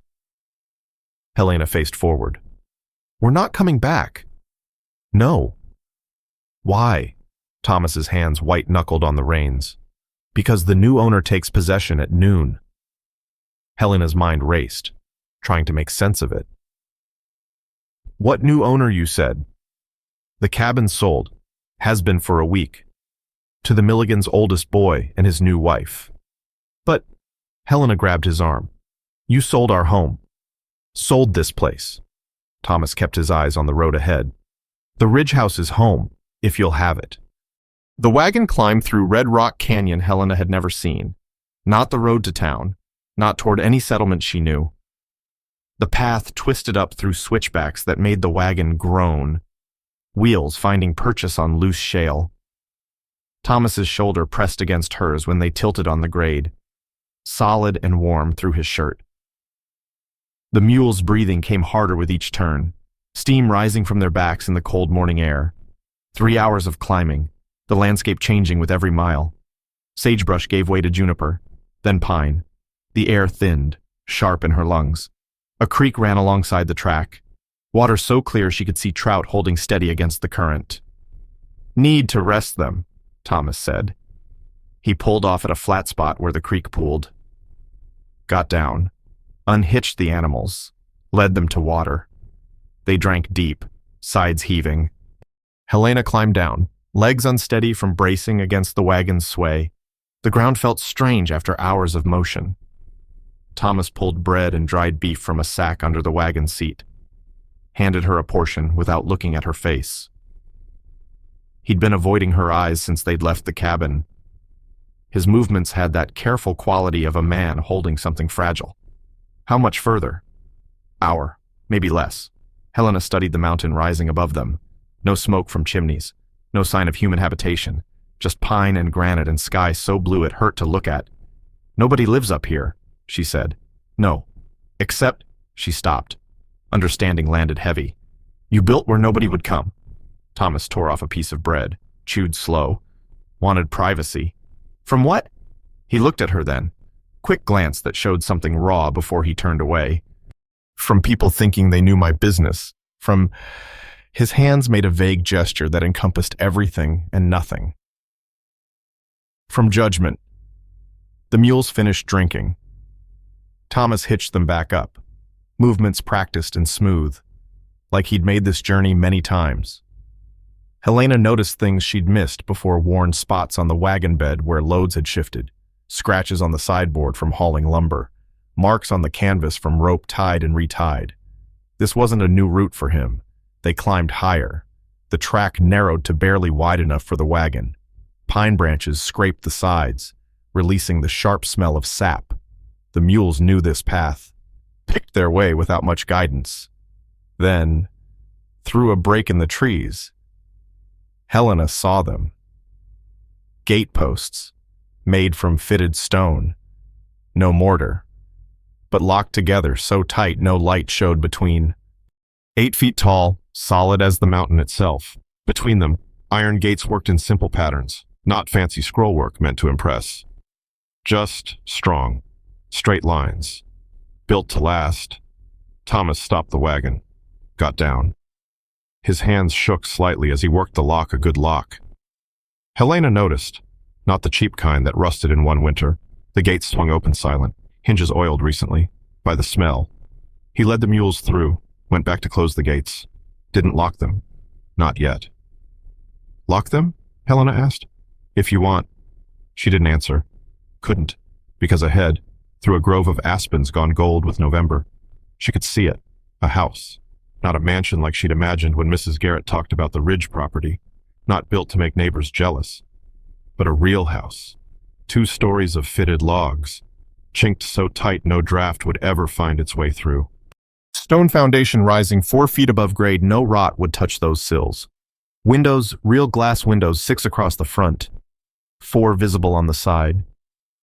Helena faced forward. We're not coming back. No. Why? Thomas's hands white-knuckled on the reins. Because the new owner takes possession at noon. Helena's mind raced, trying to make sense of it. What new owner, you said? The cabin sold, has been for a week, to the Milligan's oldest boy and his new wife. But, Helena grabbed his arm. You sold our home. Sold this place. Thomas kept his eyes on the road ahead. The Ridge House is home, if you'll have it. The wagon climbed through Red Rock Canyon Helena had never seen. Not the road to town, not toward any settlement she knew. The path twisted up through switchbacks that made the wagon groan, wheels finding purchase on loose shale. Thomas's shoulder pressed against hers when they tilted on the grade, solid and warm through his shirt. The mules' breathing came harder with each turn, steam rising from their backs in the cold morning air. 3 hours of climbing, the landscape changing with every mile. Sagebrush gave way to juniper, then pine. The air thinned, sharp in her lungs. A creek ran alongside the track, water so clear she could see trout holding steady against the current. Need to rest them, Thomas said. He pulled off at a flat spot where the creek pooled. Got down, unhitched the animals, led them to water. They drank deep, sides heaving. Helena climbed down, legs unsteady from bracing against the wagon's sway. The ground felt strange after hours of motion. Thomas pulled bread and dried beef from a sack under the wagon seat, handed her a portion without looking at her face. He'd been avoiding her eyes since they'd left the cabin. His movements had that careful quality of a man holding something fragile. How much further? Hour, maybe less. Helena studied the mountain rising above them. No smoke from chimneys, no sign of human habitation, just pine and granite and sky so blue it hurt to look at. Nobody lives up here, she said. No, except, she stopped. Understanding landed heavy. You built where nobody would come. Thomas tore off a piece of bread, chewed slow. Wanted privacy. From what? He looked at her then. Quick glance that showed something raw before he turned away. From people thinking they knew my business. From... His hands made a vague gesture that encompassed everything and nothing. From judgment. The mules finished drinking. Thomas hitched them back up, movements practiced and smooth, like he'd made this journey many times. Helena noticed things she'd missed before: worn spots on the wagon bed where loads had shifted, scratches on the sideboard from hauling lumber, marks on the canvas from rope tied and retied. This wasn't a new route for him. They climbed higher. The track narrowed to barely wide enough for the wagon. Pine branches scraped the sides, releasing the sharp smell of sap. The mules knew this path, picked their way without much guidance. Then, through a break in the trees, Helena saw them. Gateposts, made from fitted stone. No mortar, but locked together so tight no light showed between. 8 feet tall, solid as the mountain itself. Between them, iron gates worked in simple patterns, not fancy scrollwork meant to impress. Just strong, straight lines. Built to last. Thomas stopped the wagon, got down. His hands shook slightly as he worked the lock, a good lock. Helena noticed, not the cheap kind that rusted in one winter. The gate swung open silent, hinges oiled recently, by the smell. He led the mules through, went back to close the gates. Didn't lock them. Not yet. Lock them? Helena asked. If you want. She didn't answer. Couldn't, because ahead, through a grove of aspens gone gold with November, she could see it, a house. Not a mansion like she'd imagined when Mrs. Garrett talked about the Ridge property, not built to make neighbors jealous, but a real house. 2 stories of fitted logs, chinked so tight no draft would ever find its way through. Stone foundation rising 4 feet above grade, no rot would touch those sills. Windows, real glass windows, 6 across the front, 4 visible on the side,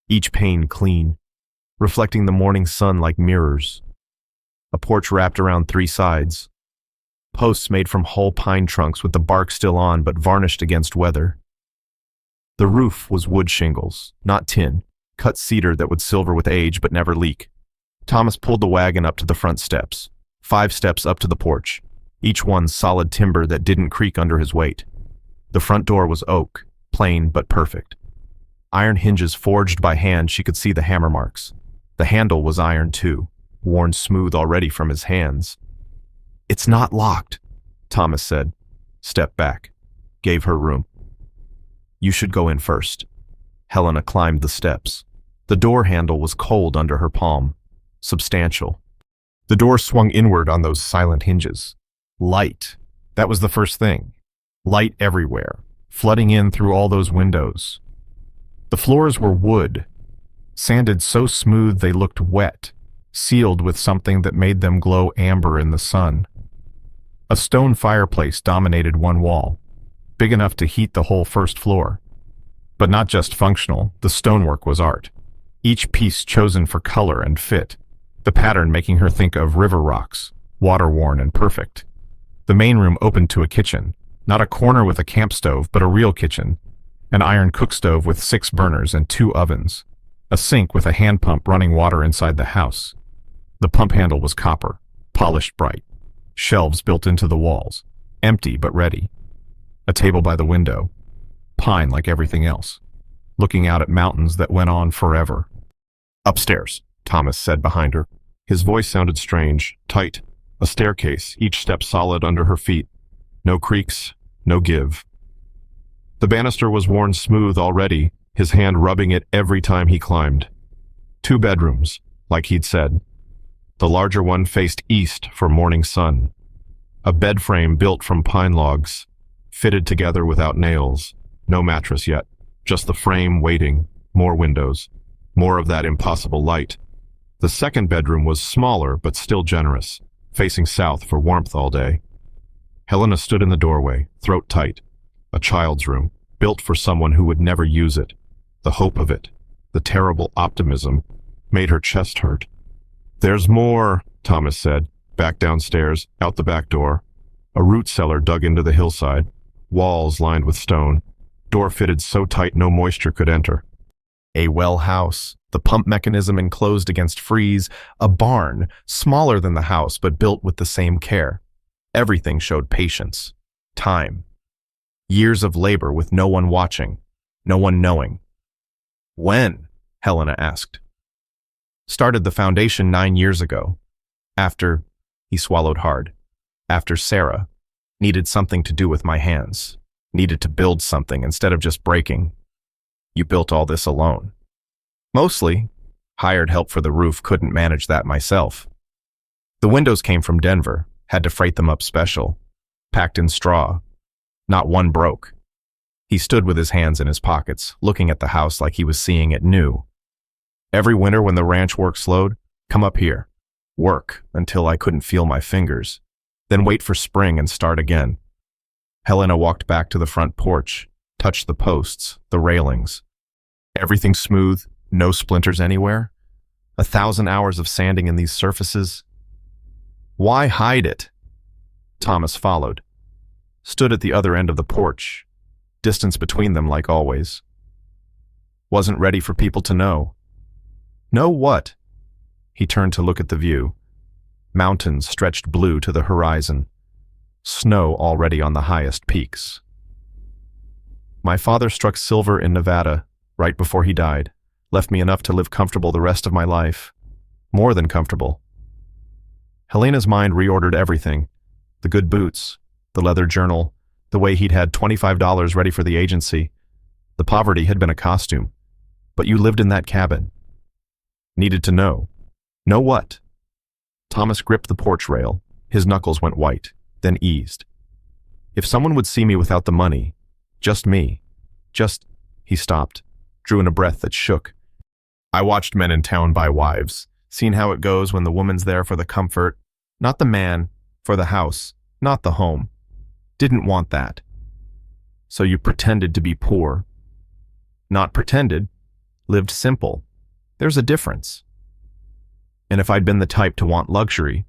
each pane clean, reflecting the morning sun like mirrors. A porch wrapped around 3 sides. Posts made from whole pine trunks with the bark still on but varnished against weather. The roof was wood shingles, not tin, cut cedar that would silver with age but never leak. Thomas pulled the wagon up to the front steps, 5 steps up to the porch, each one solid timber that didn't creak under his weight. The front door was oak, plain but perfect. Iron hinges forged by hand, she could see the hammer marks. The handle was iron too, worn smooth already from his hands. It's not locked, Thomas said. Stepped back, gave her room. You should go in first. Helena climbed the steps. The door handle was cold under her palm, substantial. The door swung inward on those silent hinges. Light. That was the first thing. Light everywhere, flooding in through all those windows. The floors were wood, sanded so smooth they looked wet, sealed with something that made them glow amber in the sun. A stone fireplace dominated one wall, big enough to heat the whole first floor. But not just functional, the stonework was art. Each piece chosen for color and fit, the pattern making her think of river rocks, water-worn and perfect. The main room opened to a kitchen, not a corner with a camp stove, but a real kitchen. An iron cook stove with 6 burners and 2 ovens. A sink with a hand pump running water inside the house. The pump handle was copper, polished bright. Shelves built into the walls, empty but ready. A table by the window, pine like everything else, looking out at mountains that went on forever. Upstairs, Thomas said behind her. His voice sounded strange, tight. A staircase, each step solid under her feet. No creaks, no give. The banister was worn smooth already, his hand rubbing it every time he climbed. 2 bedrooms, like he'd said. The larger one faced east for morning sun. A bed frame built from pine logs, fitted together without nails. No mattress yet, just the frame waiting, more windows, more of that impossible light. The second bedroom was smaller but still generous, facing south for warmth all day. Helena stood in the doorway, throat tight. A child's room, built for someone who would never use it. The hope of it, the terrible optimism, made her chest hurt. There's more, Thomas said, back downstairs, out the back door. A root cellar dug into the hillside, walls lined with stone, door fitted so tight no moisture could enter. A well house, the pump mechanism enclosed against freeze, a barn, smaller than the house but built with the same care. Everything showed patience, time. Years of labor with no one watching, no one knowing. When? Helena asked. Started the foundation 9 years ago. After, he swallowed hard, after Sarah, needed something to do with my hands, needed to build something instead of just breaking. You built all this alone. Mostly, hired help for the roof, couldn't manage that myself. The windows came from Denver, had to freight them up special, packed in straw. Not one broke. He stood with his hands in his pockets, looking at the house like he was seeing it new. Every winter when the ranch work slowed, come up here, work until I couldn't feel my fingers, then wait for spring and start again. Helena walked back to the front porch, touched the posts, the railings. Everything smooth, no splinters anywhere. 1,000 hours of sanding in these surfaces. Why hide it? Thomas followed. Stood at the other end of the porch, distance between them like always. Wasn't ready for people to know. Know what? He turned to look at the view. Mountains stretched blue to the horizon. Snow already on the highest peaks. My father struck silver in Nevada right before he died. Left me enough to live comfortable the rest of my life. More than comfortable. Helena's mind reordered everything. The good boots, the leather journal, the way he'd had $25 ready for the agency. The poverty had been a costume. But you lived in that cabin. Needed to know. Know what? Thomas gripped the porch rail. His knuckles went white, then eased. If someone would see me without the money, just me, he stopped, drew in a breath that shook. I watched men in town buy wives, seen how it goes when the woman's there for the comfort, not the man, for the house, not the home. Didn't want that. So you pretended to be poor. Not pretended, lived simple. There's a difference. And if I'd been the type to want luxury,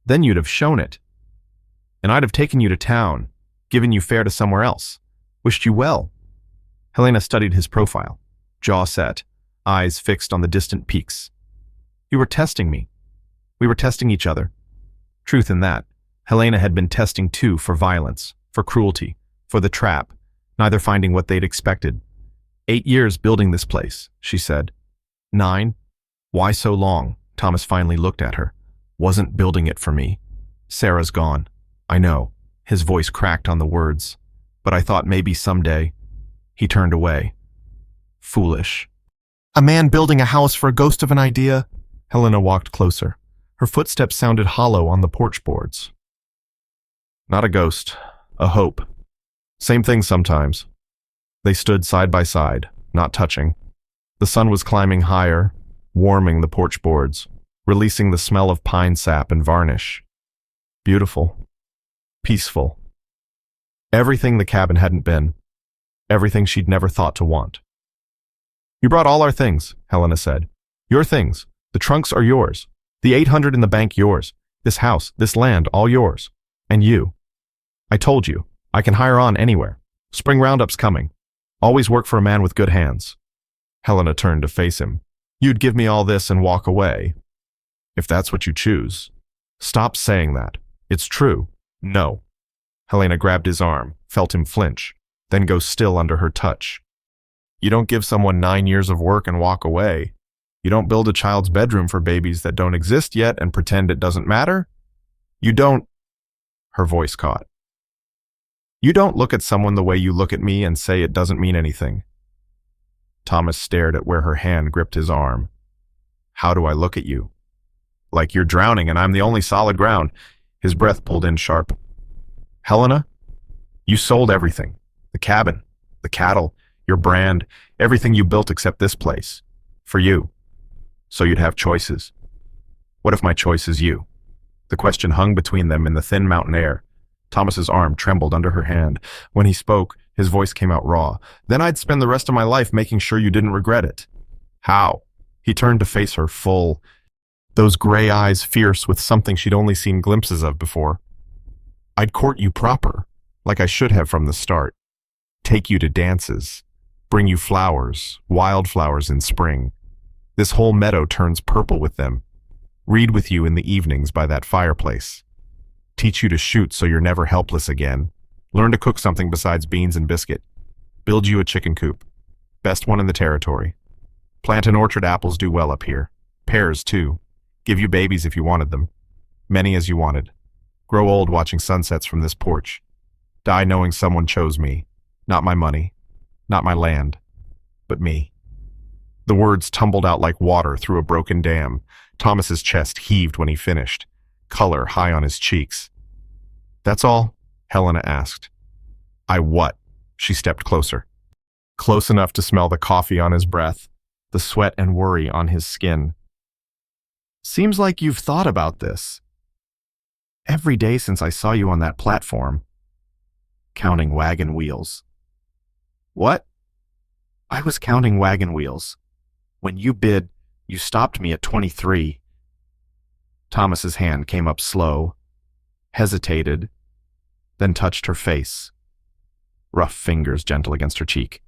then you'd have shown it. And I'd have taken you to town, given you fare to somewhere else, wished you well. Helena studied his profile, jaw set, eyes fixed on the distant peaks. You were testing me. We were testing each other. Truth in that, Helena had been testing too, for violence, for cruelty, for the trap, neither finding what they'd expected. 8 years building this place, she said. 9? Why so long? Thomas finally looked at her. Wasn't building it for me. Sarah's gone. I know. His voice cracked on the words. But I thought maybe someday. He turned away. Foolish. A man building a house for a ghost of an idea? Helena walked closer. Her footsteps sounded hollow on the porch boards. Not a ghost. A hope. Same thing sometimes. They stood side by side, not touching. The sun was climbing higher, warming the porch boards, releasing the smell of pine sap and varnish. Beautiful. Peaceful. Everything the cabin hadn't been. Everything she'd never thought to want. You brought all our things, Helena said. Your things. The trunks are yours. The 800 in the bank yours. This house, this land, all yours. And you. I told you, I can hire on anywhere. Spring roundup's coming. Always work for a man with good hands. Helena turned to face him. You'd give me all this and walk away. If that's what you choose. Stop saying that. It's true. No. Helena grabbed his arm, felt him flinch, then go still under her touch. You don't give someone 9 years of work and walk away. You don't build a child's bedroom for babies that don't exist yet and pretend it doesn't matter. You don't... Her voice caught. You don't look at someone the way you look at me and say it doesn't mean anything. Thomas stared at where her hand gripped his arm. How do I look at you? Like you're drowning and I'm the only solid ground. His breath pulled in sharp. Helena, you sold everything. The cabin, the cattle, your brand, everything you built except this place. For you. So you'd have choices. What if my choice is you? The question hung between them in the thin mountain air. Thomas's arm trembled under her hand. When he spoke, his voice came out raw. Then I'd spend the rest of my life making sure you didn't regret it. How? He turned to face her full, those gray eyes fierce with something she'd only seen glimpses of before. I'd court you proper, like I should have from the start. Take you to dances. Bring you flowers, wildflowers in spring. This whole meadow turns purple with them. Read with you in the evenings by that fireplace. Teach you to shoot so you're never helpless again. Learn to cook something besides beans and biscuit. Build you a chicken coop. Best one in the territory. Plant an orchard, apples do well up here. Pairs, too. Give you babies if you wanted them. Many as you wanted. Grow old watching sunsets from this porch. Die knowing someone chose me. Not my money. Not my land. But me. The words tumbled out like water through a broken dam. Thomas's chest heaved when he finished, color high on his cheeks. That's all? Helena asked. I what? She stepped closer. Close enough to smell the coffee on his breath, the sweat and worry on his skin. Seems like you've thought about this. Every day since I saw you on that platform. Counting wagon wheels. What? I was counting wagon wheels. When you bid, you stopped me at 23. Thomas's hand came up slow, hesitated, then touched her face. Rough fingers gentle against her cheek.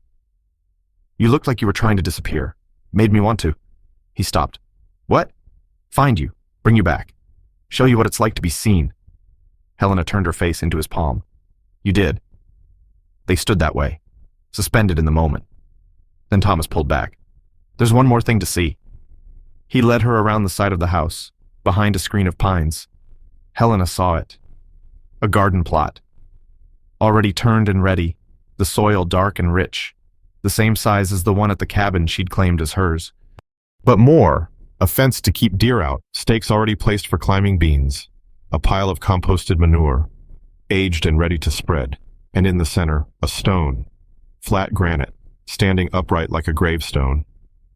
You looked like you were trying to disappear. Made me want to. He stopped. What? Find you. Bring you back. Show you what it's like to be seen. Helena turned her face into his palm. You did. They stood that way, suspended in the moment. Then Thomas pulled back. There's one more thing to see. He led her around the side of the house, behind a screen of pines. Helena saw it. A garden plot. Already turned and ready, the soil dark and rich, the same size as the one at the cabin she'd claimed as hers. But more, a fence to keep deer out, stakes already placed for climbing beans, a pile of composted manure, aged and ready to spread, and in the center, a stone, flat granite, standing upright like a gravestone,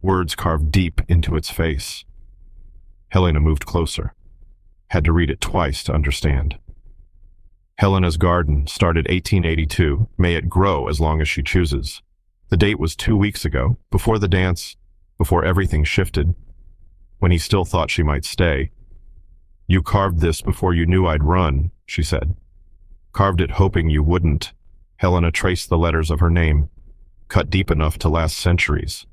words carved deep into its face. Helena moved closer. Had to read it twice to understand. Helena's garden started 1882. May it grow as long as she chooses. The date was 2 weeks ago, before the dance, before everything shifted, when he still thought she might stay. You carved this before you knew I'd run, she said. Carved it hoping you wouldn't. Helena traced the letters of her name, cut deep enough to last centuries.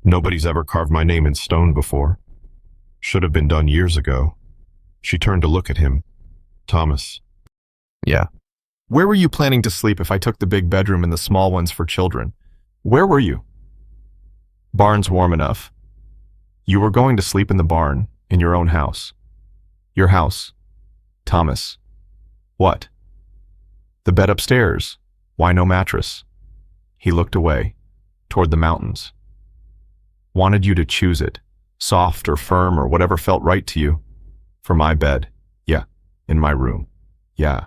Nobody's ever carved my name in stone before. Should have been done years ago. She turned to look at him. Thomas. Yeah. Where were you planning to sleep if I took the big bedroom and the small ones for children? Where were you? Barn's warm enough. You were going to sleep in the barn, in your own house. Your house. Thomas. What? The bed upstairs. Why no mattress? He looked away, toward the mountains. Wanted you to choose it, soft or firm or whatever felt right to you. For my bed. Yeah. In my room. Yeah.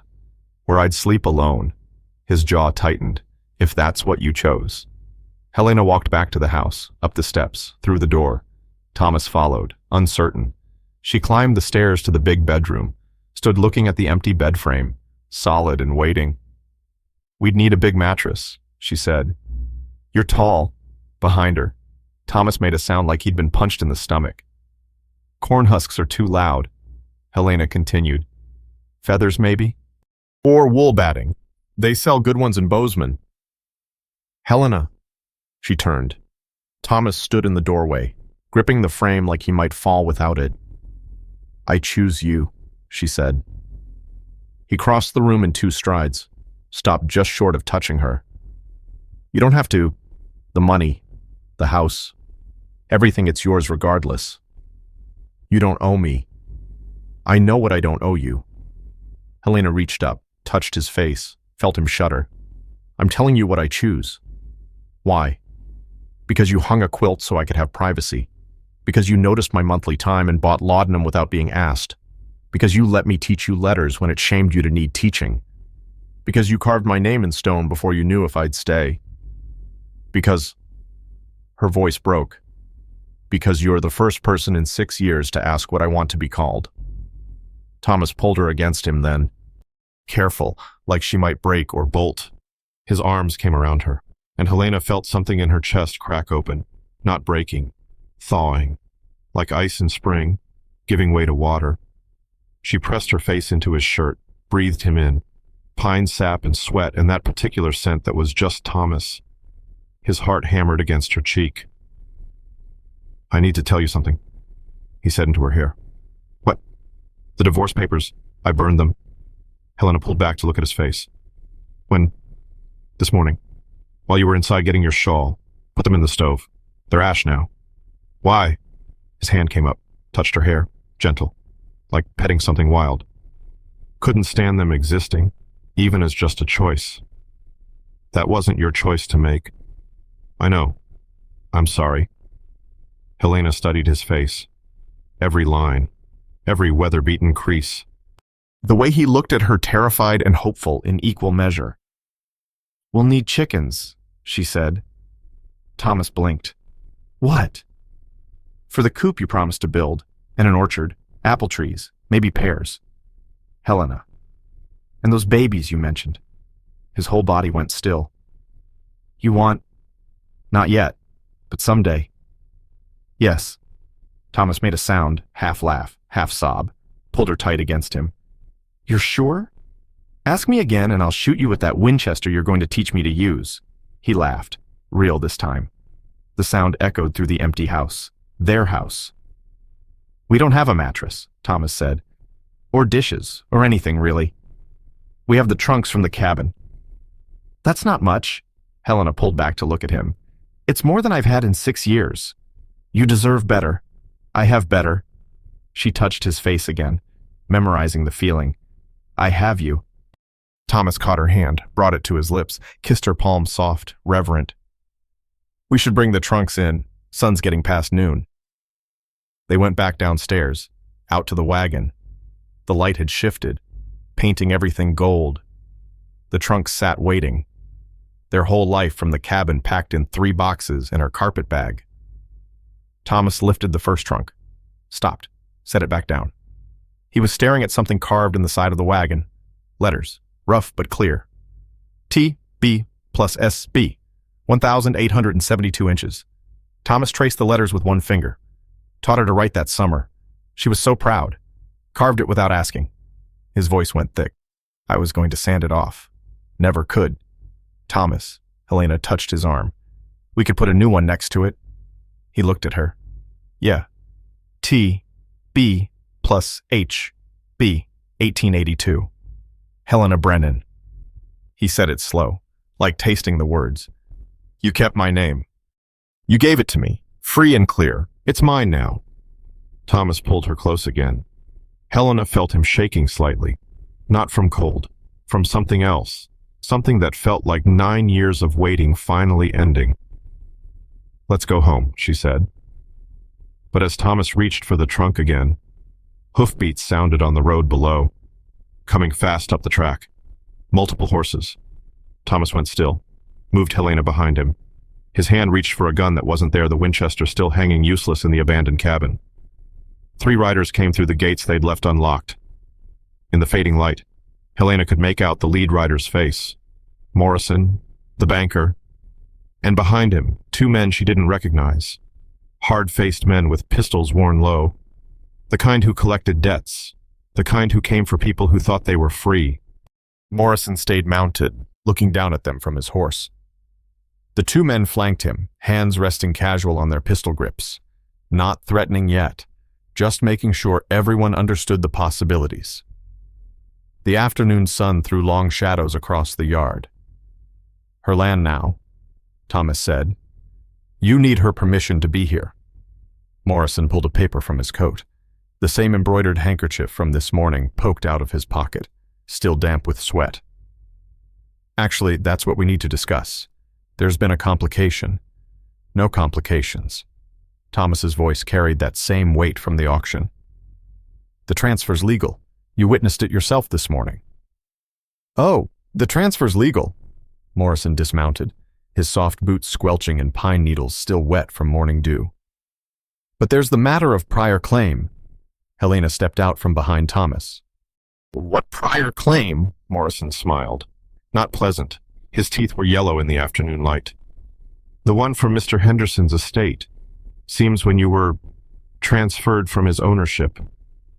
Where I'd sleep alone. His jaw tightened. If that's what you chose. Helena walked back to the house, up the steps, through the door. Thomas followed, uncertain. She climbed the stairs to the big bedroom, stood looking at the empty bed frame, solid and waiting. We'd need a big mattress, she said. You're tall. Behind her. Thomas made a sound like he'd been punched in the stomach. Corn husks are too loud, Helena continued. Feathers, maybe? Or wool batting. They sell good ones in Bozeman. Helena. She turned. Thomas stood in the doorway, gripping the frame like he might fall without it. I choose you, she said. He crossed the room in 2 strides, stopped just short of touching her. You don't have to. The money, the house, everything, it's yours regardless. You don't owe me. I know what I don't owe you. Helena reached up, touched his face, felt him shudder. I'm telling you what I choose. Why? Because you hung a quilt so I could have privacy. Because you noticed my monthly time and bought laudanum without being asked. Because you let me teach you letters when it shamed you to need teaching. Because you carved my name in stone before you knew if I'd stay. Because... Her voice broke. Because you're the first person in 6 years to ask what I want to be called. Thomas pulled her against him then. Careful, like she might break or bolt. His arms came around her, and Helena felt something in her chest crack open, not breaking, thawing, like ice in spring, giving way to water. She pressed her face into his shirt, breathed him in, pine sap and sweat and that particular scent that was just Thomas. His heart hammered against her cheek. I need to tell you something, he said into her hair. What? The divorce papers. I burned them. Helena pulled back to look at his face. When? This morning. While you were inside getting your shawl. Put them in the stove. They're ash now. Why? His hand came up, touched her hair, gentle, like petting something wild. Couldn't stand them existing, even as just a choice. That wasn't your choice to make. I know. I'm sorry. Helena studied his face. Every line, every weather-beaten crease. The way he looked at her, terrified and hopeful in equal measure. "We'll need chickens," she said. Thomas blinked. "What?" "For the coop you promised to build, and an orchard, apple trees, maybe pears." "Helena. And those babies you mentioned." His whole body went still. "You want—" "Not yet, but someday." "Yes." Thomas made a sound, half laugh, half sob, pulled her tight against him. "You're sure? Ask me again and I'll shoot you with that Winchester you're going to teach me to use." He laughed, real this time. The sound echoed through the empty house. Their house. "We don't have a mattress," Thomas said. "Or dishes, or anything, really. We have the trunks from the cabin." "That's not much." Helena pulled back to look at him. "It's more than I've had in 6 years. You deserve better. I have better." She touched his face again, memorizing the feeling. "I have you." Thomas caught her hand, brought it to his lips, kissed her palm soft, reverent. "We should bring the trunks in. Sun's getting past noon." They went back downstairs, out to the wagon. The light had shifted, painting everything gold. The trunks sat waiting, their whole life from the cabin packed in 3 boxes in her carpet bag. Thomas lifted the first trunk, stopped, set it back down. He was staring at something carved in the side of the wagon. Letters, rough but clear. T.B. plus S.B. 1,872 inches. Thomas traced the letters with one finger. Taught her to write that summer. She was so proud. Carved it without asking. His voice went thick. "I was going to sand it off. Never could." "Thomas," Helena touched his arm. "We could put a new one next to it." He looked at her. "Yeah. T.B. plus H.B. 1882. Helena Brennan." He said it slow, like tasting the words. "You kept my name. You gave it to me, free and clear. It's mine now." Thomas pulled her close again. Helena felt him shaking slightly. Not from cold, from something else. Something that felt like 9 years of waiting finally ending. "Let's go home," she said. But as Thomas reached for the trunk again, hoofbeats sounded on the road below, coming fast up the track. Multiple horses. Thomas went still, moved Helena behind him. His hand reached for a gun that wasn't there, the Winchester still hanging useless in the abandoned cabin. 3 riders came through the gates they'd left unlocked. In the fading light, Helena could make out the lead rider's face. Morrison, the banker, and behind him, 2 men she didn't recognize. Hard-faced men with pistols worn low. The kind who collected debts. The kind who came for people who thought they were free. Morrison stayed mounted, looking down at them from his horse. The 2 men flanked him, hands resting casual on their pistol grips. Not threatening yet, just making sure everyone understood the possibilities. The afternoon sun threw long shadows across the yard. "Her land now," Thomas said. "You need her permission to be here." Morrison pulled a paper from his coat. The same embroidered handkerchief from this morning poked out of his pocket, still damp with sweat. "Actually, that's what we need to discuss. There's been a complication." "No complications." Thomas's voice carried that same weight from the auction. "The transfer's legal. You witnessed it yourself this morning." "Oh, the transfer's legal." Morrison dismounted, his soft boots squelching in pine needles still wet from morning dew. "But there's the matter of prior claim." Helena stepped out from behind Thomas. "What prior claim?" Morrison smiled. Not pleasant. His teeth were yellow in the afternoon light. "The one from Mr. Henderson's estate. Seems when you were transferred from his ownership,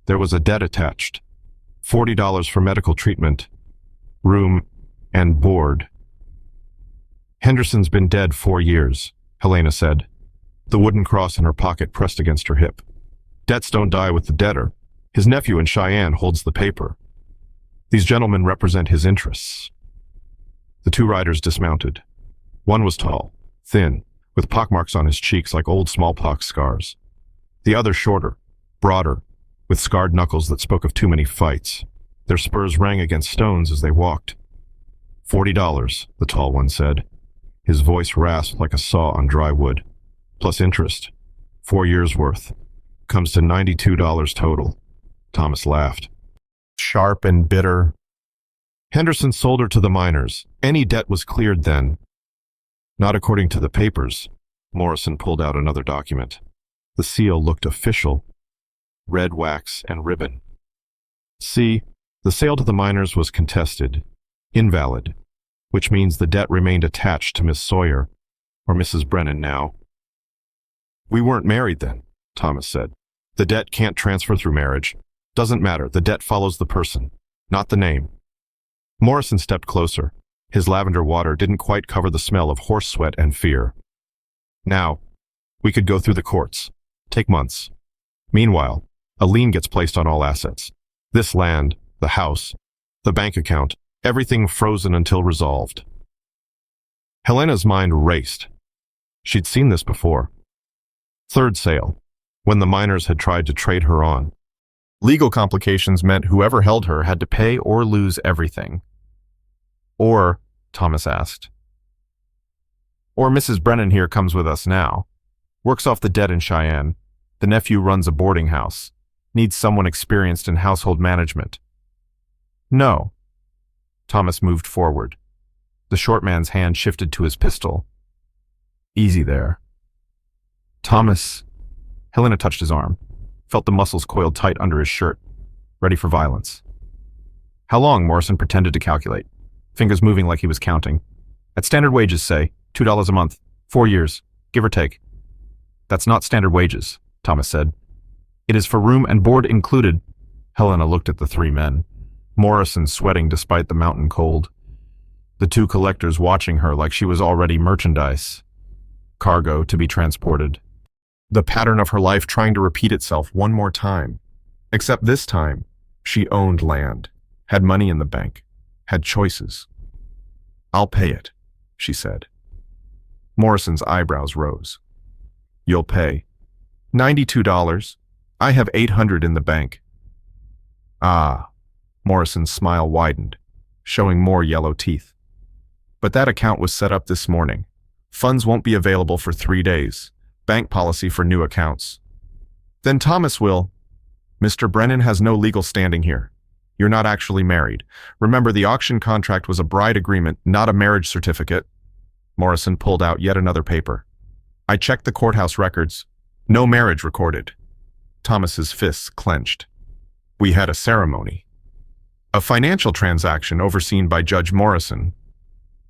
there was a debt attached. $40 for medical treatment, room, and board." "Henderson's been dead 4 years, Helena said, the wooden cross in her pocket pressed against her hip. "Debts don't die with the debtor. His nephew in Cheyenne holds the paper. These gentlemen represent his interests." The 2 riders dismounted. One was tall, thin, with pockmarks on his cheeks like old smallpox scars. The other shorter, broader, with scarred knuckles that spoke of too many fights. Their spurs rang against stones as they walked. $40, the tall one said. His voice rasped like a saw on dry wood. Plus interest. 4 years' worth. Comes to $92 total. Thomas laughed. Sharp and bitter. Henderson sold her to the miners. Any debt was cleared then. Not according to the papers. Morrison pulled out another document. The seal looked official. Red wax and ribbon. See, the sale to the miners was contested. Invalid. Which means the debt remained attached to Miss Sawyer, or Mrs. Brennan now. We weren't married then, Thomas said. The debt can't transfer through marriage. Doesn't matter, the debt follows the person, not the name. Morrison stepped closer. His lavender water didn't quite cover the smell of horse sweat and fear. Now, we could go through the courts. Take months. Meanwhile, a lien gets placed on all assets. This land, the house, the bank account, everything frozen until resolved. Helena's mind raced. She'd seen this before. Third sale, when the miners had tried to trade her on. Legal complications meant whoever held her had to pay or lose everything. Or, Thomas asked. Or Mrs. Brennan here comes with us now. Works off the debt in Cheyenne. The nephew runs a boarding house. Needs someone experienced in household management. No. Thomas moved forward. The short man's hand shifted to his pistol. Easy there. Thomas. Helena touched his arm, felt the muscles coiled tight under his shirt, ready for violence. How long? Morrison pretended to calculate, fingers moving like he was counting. At standard wages, say, $2 a month, 4 years, give or take. That's not standard wages, Thomas said. It is for room and board included. Helena looked at the three men, Morrison sweating despite the mountain cold. The two collectors watching her like she was already merchandise. Cargo to be transported. The pattern of her life trying to repeat itself one more time. Except this time, she owned land, had money in the bank, had choices. I'll pay it, she said. Morrison's eyebrows rose. You'll pay. $92. I have $800 in the bank. Ah, Morrison's smile widened, showing more yellow teeth. But that account was set up this morning. Funds won't be available for 3 days. Bank policy for new accounts. Then Thomas will. Mr. Brennan has no legal standing here. You're not actually married. Remember, the auction contract was a bride agreement, not a marriage certificate. Morrison pulled out yet another paper. I checked the courthouse records. No marriage recorded. Thomas's fists clenched. We had a ceremony. A financial transaction overseen by Judge Morrison.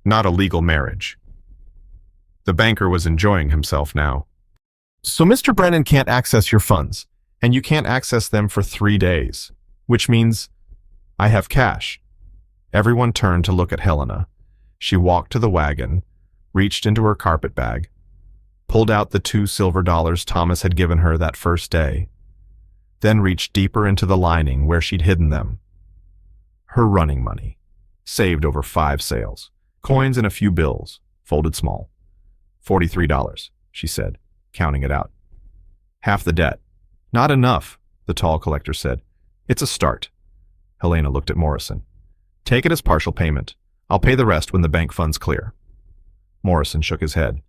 Not a legal marriage. The banker was enjoying himself now. So Mr. Brennan can't access your funds, and you can't access them for 3 days, which means I have cash. Everyone turned to look at Helena. She walked to the wagon, reached into her carpet bag, pulled out the $2 silver Thomas had given her that first day, then reached deeper into the lining where she'd hidden them. Her running money, saved over 5 sales, coins and a few bills, folded small. $43, she said, counting it out. Half the debt. Not enough, the tall collector said. It's a start. Helena looked at Morrison. Take it as partial payment. I'll pay the rest when the bank funds clear. Morrison shook his head.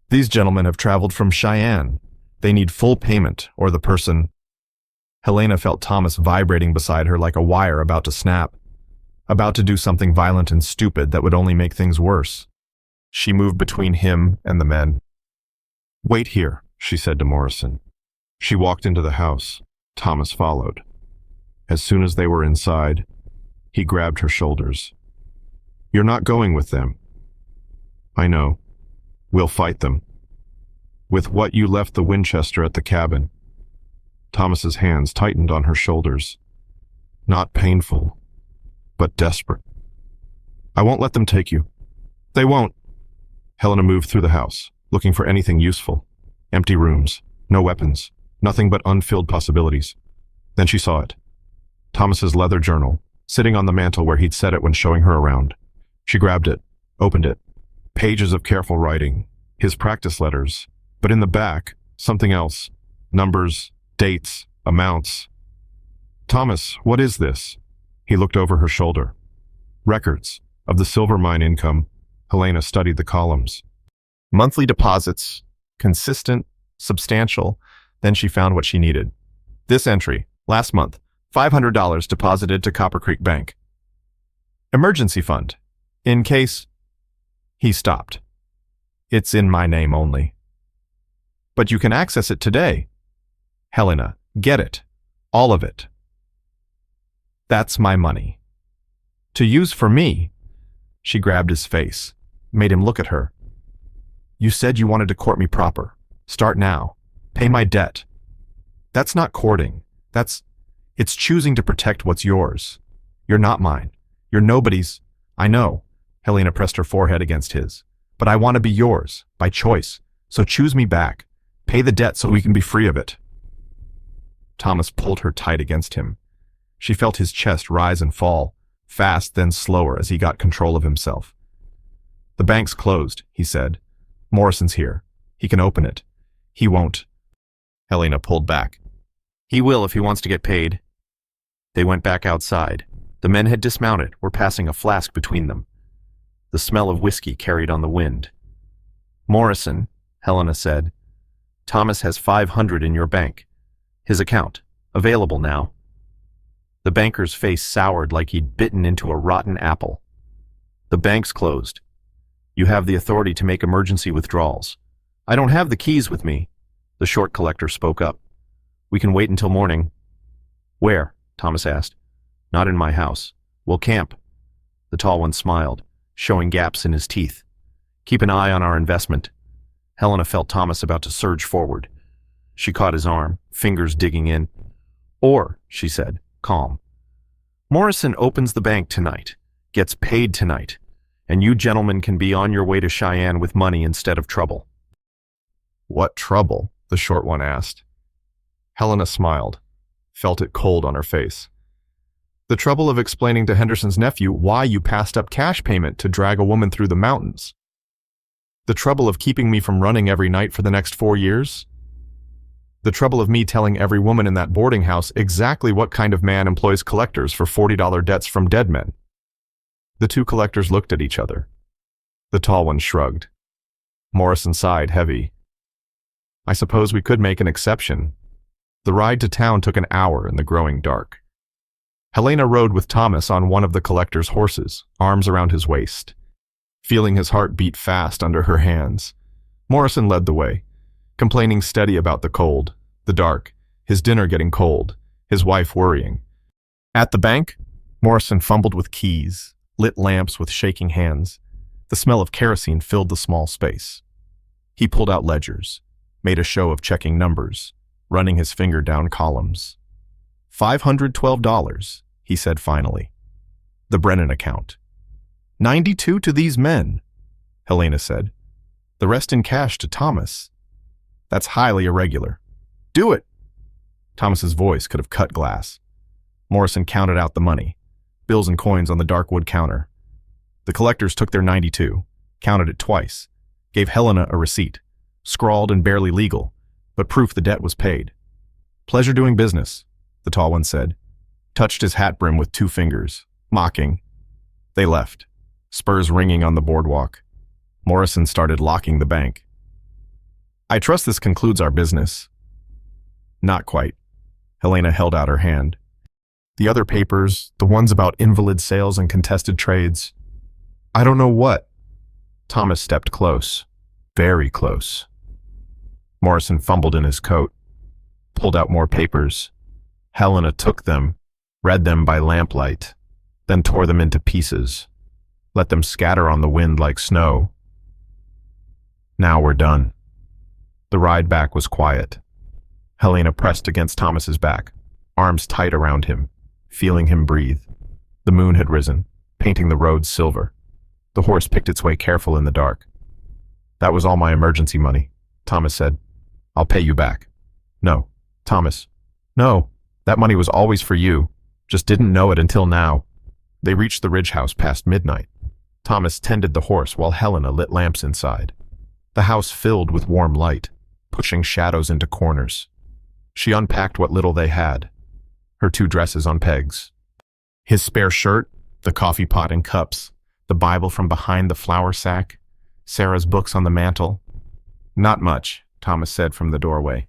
These gentlemen have traveled from Cheyenne. They need full payment, or the person... Helena felt Thomas vibrating beside her like a wire about to snap, about to do something violent and stupid that would only make things worse. She moved between him and the men. Wait here, she said to Morrison. She walked into the house. Thomas followed. As soon as they were inside, he grabbed her shoulders. You're not going with them. I know. We'll fight them. With what you left the Winchester at the cabin. Thomas's hands tightened on her shoulders. Not painful, but desperate. I won't let them take you. They won't. Helena moved through the house, looking for anything useful. Empty rooms, no weapons, nothing but unfilled possibilities. Then she saw it. Thomas's leather journal, sitting on the mantel where he'd set it when showing her around. She grabbed it, opened it. Pages of careful writing, his practice letters, but in the back, something else. Numbers, dates, amounts. Thomas, what is this? He looked over her shoulder. Records of the silver mine income. Helena studied the columns. Monthly deposits, consistent, substantial. Then she found what she needed. This entry, last month, $500 deposited to Copper Creek Bank. Emergency fund. In case... He stopped. It's in my name only. But you can access it today. Helena, get it. All of it. That's my money. To use for me. She grabbed his face, made him look at her. You said you wanted to court me proper. Start now. Pay my debt. That's not courting. It's choosing to protect what's yours. You're not mine. You're nobody's. I know. Helena pressed her forehead against his. But I want to be yours, by choice. So choose me back. Pay the debt so we can be free of it. Thomas pulled her tight against him. She felt his chest rise and fall, fast then slower as he got control of himself. The bank's closed, he said. Morrison's here. He can open it. He won't. Helena pulled back. He will if he wants to get paid. They went back outside. The men had dismounted, were passing a flask between them. The smell of whiskey carried on the wind. Morrison, Helena said, Thomas has $500 in your bank. His account, available now. The banker's face soured like he'd bitten into a rotten apple. The bank's closed. You have the authority to make emergency withdrawals. I don't have the keys with me. The short collector spoke up. We can wait until morning. Where? Thomas asked. Not in my house. We'll camp. The tall one smiled, showing gaps in his teeth. Keep an eye on our investment. Helena felt Thomas about to surge forward. She caught his arm, fingers digging in. Or, she said, calm. Morrison opens the bank tonight, gets paid tonight, and you gentlemen can be on your way to Cheyenne with money instead of trouble. What trouble? The short one asked. Helena smiled, felt it cold on her face. The trouble of explaining to Henderson's nephew why you passed up cash payment to drag a woman through the mountains. The trouble of keeping me from running every night for the next 4 years. The trouble of me telling every woman in that boarding house exactly what kind of man employs collectors for $40 debts from dead men. The two collectors looked at each other. The tall one shrugged. Morrison sighed heavy. I suppose we could make an exception. The ride to town took an hour in the growing dark. Helena rode with Thomas on one of the collector's horses, arms around his waist, feeling his heart beat fast under her hands. Morrison led the way, complaining steady about the cold, the dark, his dinner getting cold, his wife worrying. At the bank, Morrison fumbled with keys, lit lamps with shaking hands. The smell of kerosene filled the small space. He pulled out ledgers, made a show of checking numbers, running his finger down columns. $512, he said finally. The Brennan account. 92 to these men, Helena said. The rest in cash to Thomas. That's highly irregular. Do it! Thomas's voice could have cut glass. Morrison counted out the money, bills and coins on the dark wood counter. The collectors took their 92, counted it twice, gave Helena a receipt, scrawled and barely legal, but proof the debt was paid. Pleasure doing business, the tall one said, touched his hat brim with 2 fingers, mocking. They left, spurs ringing on the boardwalk. Morrison started locking the bank. I trust this concludes our business. Not quite. Helena held out her hand. The other papers, the ones about invalid sales and contested trades. I don't know what. Thomas stepped close, very close. Morrison fumbled in his coat, pulled out more papers. Helena took them, read them by lamplight, then tore them into pieces, let them scatter on the wind like snow. Now we're done. The ride back was quiet. Helena pressed against Thomas's back, arms tight around him, feeling him breathe. The moon had risen, painting the roads silver. The horse picked its way careful in the dark. That was all my emergency money, Thomas said. I'll pay you back. No, Thomas. No, that money was always for you. Just didn't know it until now. They reached the Ridge House past midnight. Thomas tended the horse while Helena lit lamps inside. The house filled with warm light, pushing shadows into corners. She unpacked what little they had, her 2 dresses on pegs. His spare shirt, the coffee pot and cups, the Bible from behind the flour sack, Sarah's books on the mantel. "Not much," Thomas said from the doorway.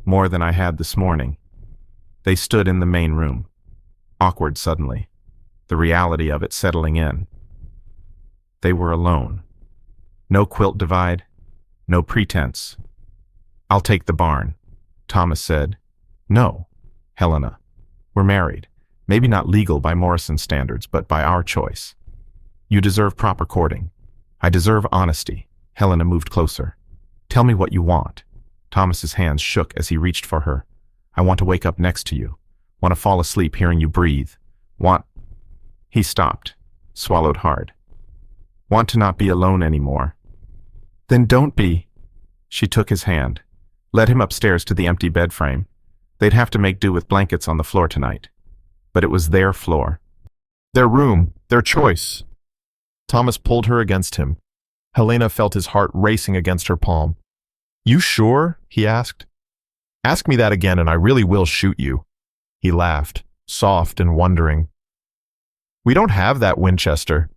"More than I had this morning." They stood in the main room, awkward suddenly, the reality of it settling in. They were alone. No quilt divide, no pretense. "I'll take the barn," Thomas said. "No, Helena. We're married. Maybe not legal by Morrison standards, but by our choice. You deserve proper courting. I deserve honesty." Helena moved closer. "Tell me what you want." Thomas's hands shook as he reached for her. "I want to wake up next to you. Want to fall asleep hearing you breathe. Want..." He stopped, swallowed hard. "Want to not be alone anymore." "Then don't be." She took his hand, led him upstairs to the empty bed frame. They'd have to make do with blankets on the floor tonight. But it was their floor. Their room, their choice. Thomas pulled her against him. Helena felt his heart racing against her palm. "You sure?" he asked. "Ask me that again and I really will shoot you." He laughed, soft and wondering. "We don't have that Winchester."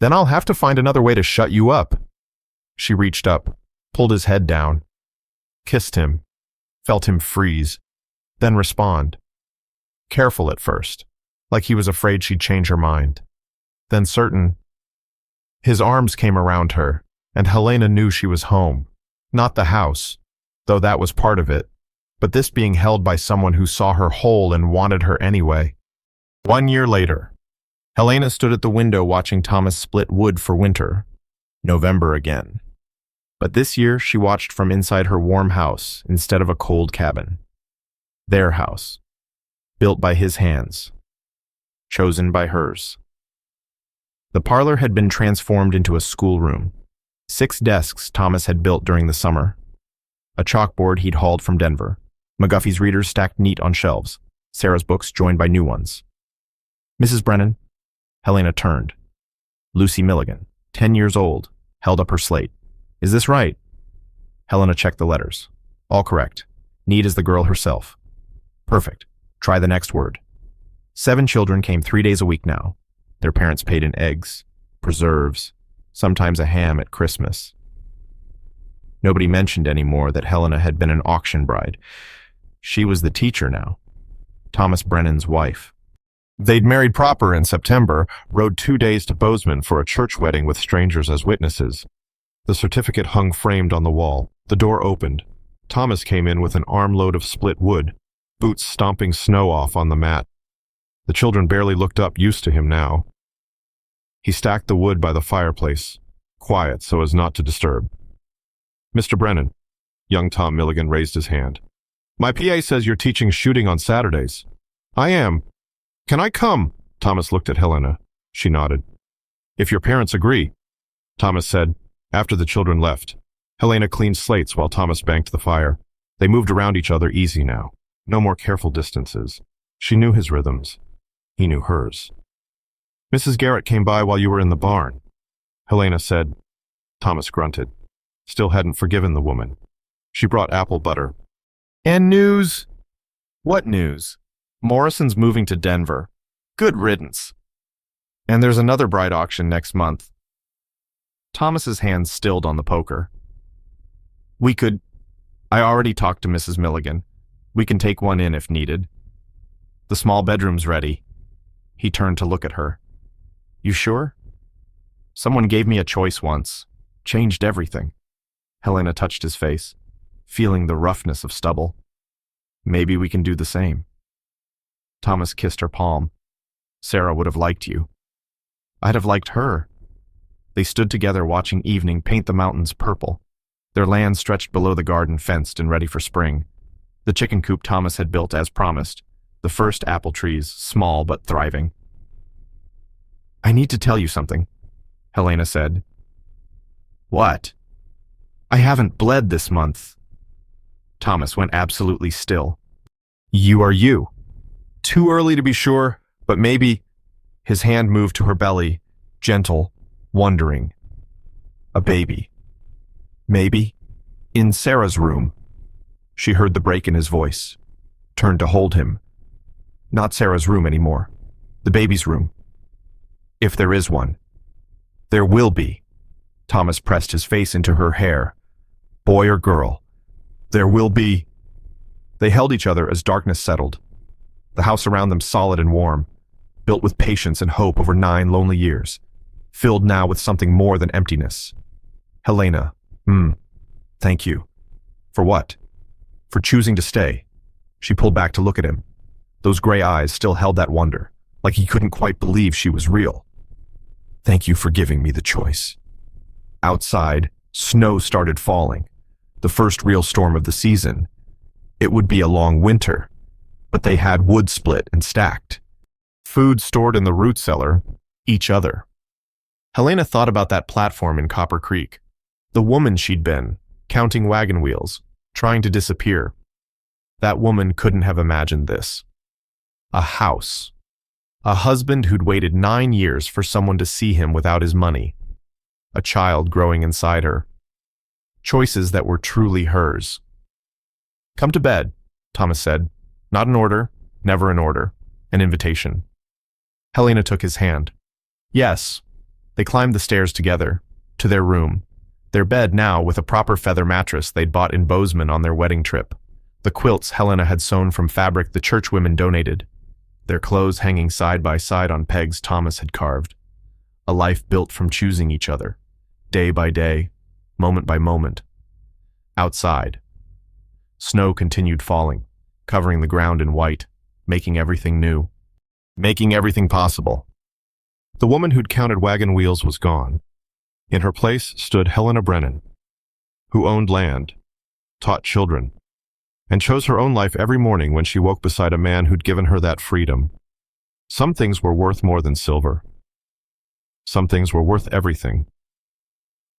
"Then I'll have to find another way to shut you up." She reached up, pulled his head down, kissed him, felt him freeze, then respond. Careful at first, like he was afraid she'd change her mind. Then certain. His arms came around her, and Helena knew she was home. Not the house, though that was part of it, but this being held by someone who saw her whole and wanted her anyway. 1 year later, Helena stood at the window watching Thomas split wood for winter. November again. But this year she watched from inside her warm house instead of a cold cabin. Their house. Built by his hands. Chosen by hers. The parlor had been transformed into a schoolroom. 6 desks Thomas had built during the summer. A chalkboard he'd hauled from Denver. McGuffey's readers stacked neat on shelves. Sarah's books joined by new ones. "Mrs. Brennan." Helena turned. Lucy Milligan, 10 years old, held up her slate. "Is this right?" Helena checked the letters. "All correct. Neat as the girl herself." "Perfect. Try the next word." 7 children came 3 days a week now. Their parents paid in eggs, preserves, sometimes a ham at Christmas. Nobody mentioned anymore that Helena had been an auction bride. She was the teacher now. Thomas Brennan's wife. They'd married proper in September, rode 2 days to Bozeman for a church wedding with strangers as witnesses. The certificate hung framed on the wall. The door opened. Thomas came in with an armload of split wood, boots stomping snow off on the mat. The children barely looked up, used to him now. He stacked the wood by the fireplace, quiet so as not to disturb. "Mr. Brennan." Young Tom Milligan raised his hand. "My PA says you're teaching shooting on Saturdays." "I am. Can I come?" Thomas looked at Helena. She nodded. "If your parents agree," Thomas said, after the children left. Helena cleaned slates while Thomas banked the fire. They moved around each other easy now. No more careful distances. She knew his rhythms. He knew hers. "Mrs. Garrett came by while you were in the barn," Helena said. Thomas grunted. Still hadn't forgiven the woman. She brought apple butter. "And news?" "What news?" "Morrison's moving to Denver. Good riddance. And there's another bride auction next month." Thomas's hands stilled on the poker. I already talked to Mrs. Milligan. We can take one in if needed. The small bedroom's ready." He turned to look at her. "You sure?" "Someone gave me a choice once. Changed everything." Helena touched his face, feeling the roughness of stubble. "Maybe we can do the same." Thomas kissed her palm. "Sarah would have liked you." "I'd have liked her." They stood together watching evening paint the mountains purple. Their land stretched below the garden, fenced and ready for spring. The chicken coop Thomas had built as promised. The first apple trees, small but thriving. "I need to tell you something," Helena said. "What?" "I haven't bled this month." Thomas went absolutely still. "You are you. Too early to be sure, but maybe." His hand moved to her belly, gentle, wondering. A baby. Maybe. In Sarah's room. She heard the break in his voice, turned to hold him. Not Sarah's room anymore. The baby's room. If there is one. There will be. Thomas pressed his face into her hair. Boy or girl. There will be. They held each other as darkness settled. The house around them solid and warm, built with patience and hope over 9 lonely years, filled now with something more than emptiness. Helena, thank you. For what? For choosing to stay. She pulled back to look at him. Those gray eyes still held that wonder, like he couldn't quite believe she was real. Thank you for giving me the choice. Outside, snow started falling, the first real storm of the season. It would be a long winter, but they had wood split and stacked. Food stored in the root cellar, each other. Helena thought about that platform in Copper Creek, the woman she'd been, counting wagon wheels, trying to disappear. That woman couldn't have imagined this. A house. A husband who'd waited 9 years for someone to see him without his money. A child growing inside her. Choices that were truly hers. Come to bed, Thomas said. Not an order, never an order, an invitation. Helena took his hand. Yes. They climbed the stairs together, to their room. Their bed now with a proper feather mattress they'd bought in Bozeman on their wedding trip. The quilts Helena had sewn from fabric the churchwomen donated. Their clothes hanging side by side on pegs Thomas had carved. A life built from choosing each other, day by day, moment by moment. Outside. Snow continued falling, covering the ground in white, making everything new, making everything possible. The woman who'd counted wagon wheels was gone. In her place stood Helena Brennan, who owned land, taught children, and chose her own life every morning when she woke beside a man who'd given her that freedom. Some things were worth more than silver. Some things were worth everything.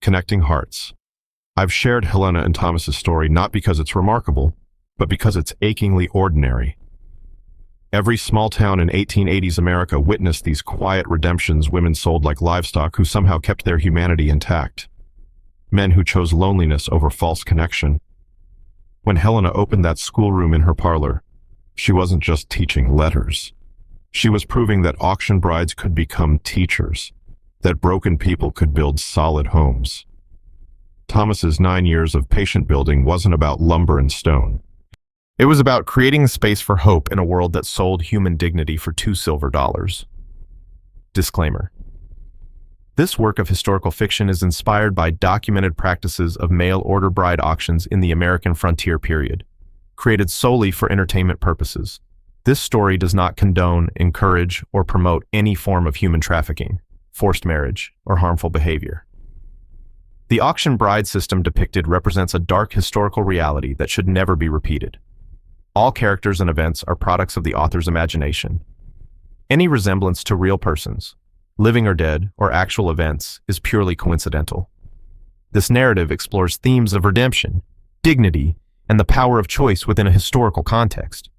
Connecting hearts. I've shared Helena and Thomas's story not because it's remarkable, but because it's achingly ordinary. Every small town in 1880s America witnessed these quiet redemptions women sold like livestock who somehow kept their humanity intact. Men who chose loneliness over false connection. When Helena opened that schoolroom in her parlor, she wasn't just teaching letters. She was proving that auction brides could become teachers, that broken people could build solid homes. Thomas's 9 years of patient building wasn't about lumber and stone. It was about creating space for hope in a world that sold human dignity for $2 silver. Disclaimer. This work of historical fiction is inspired by documented practices of mail-order bride auctions in the American frontier period, created solely for entertainment purposes. This story does not condone, encourage, or promote any form of human trafficking, forced marriage, or harmful behavior. The auction bride system depicted represents a dark historical reality that should never be repeated. All characters and events are products of the author's imagination. Any resemblance to real persons, living or dead, or actual events, is purely coincidental. This narrative explores themes of redemption, dignity, and the power of choice within a historical context.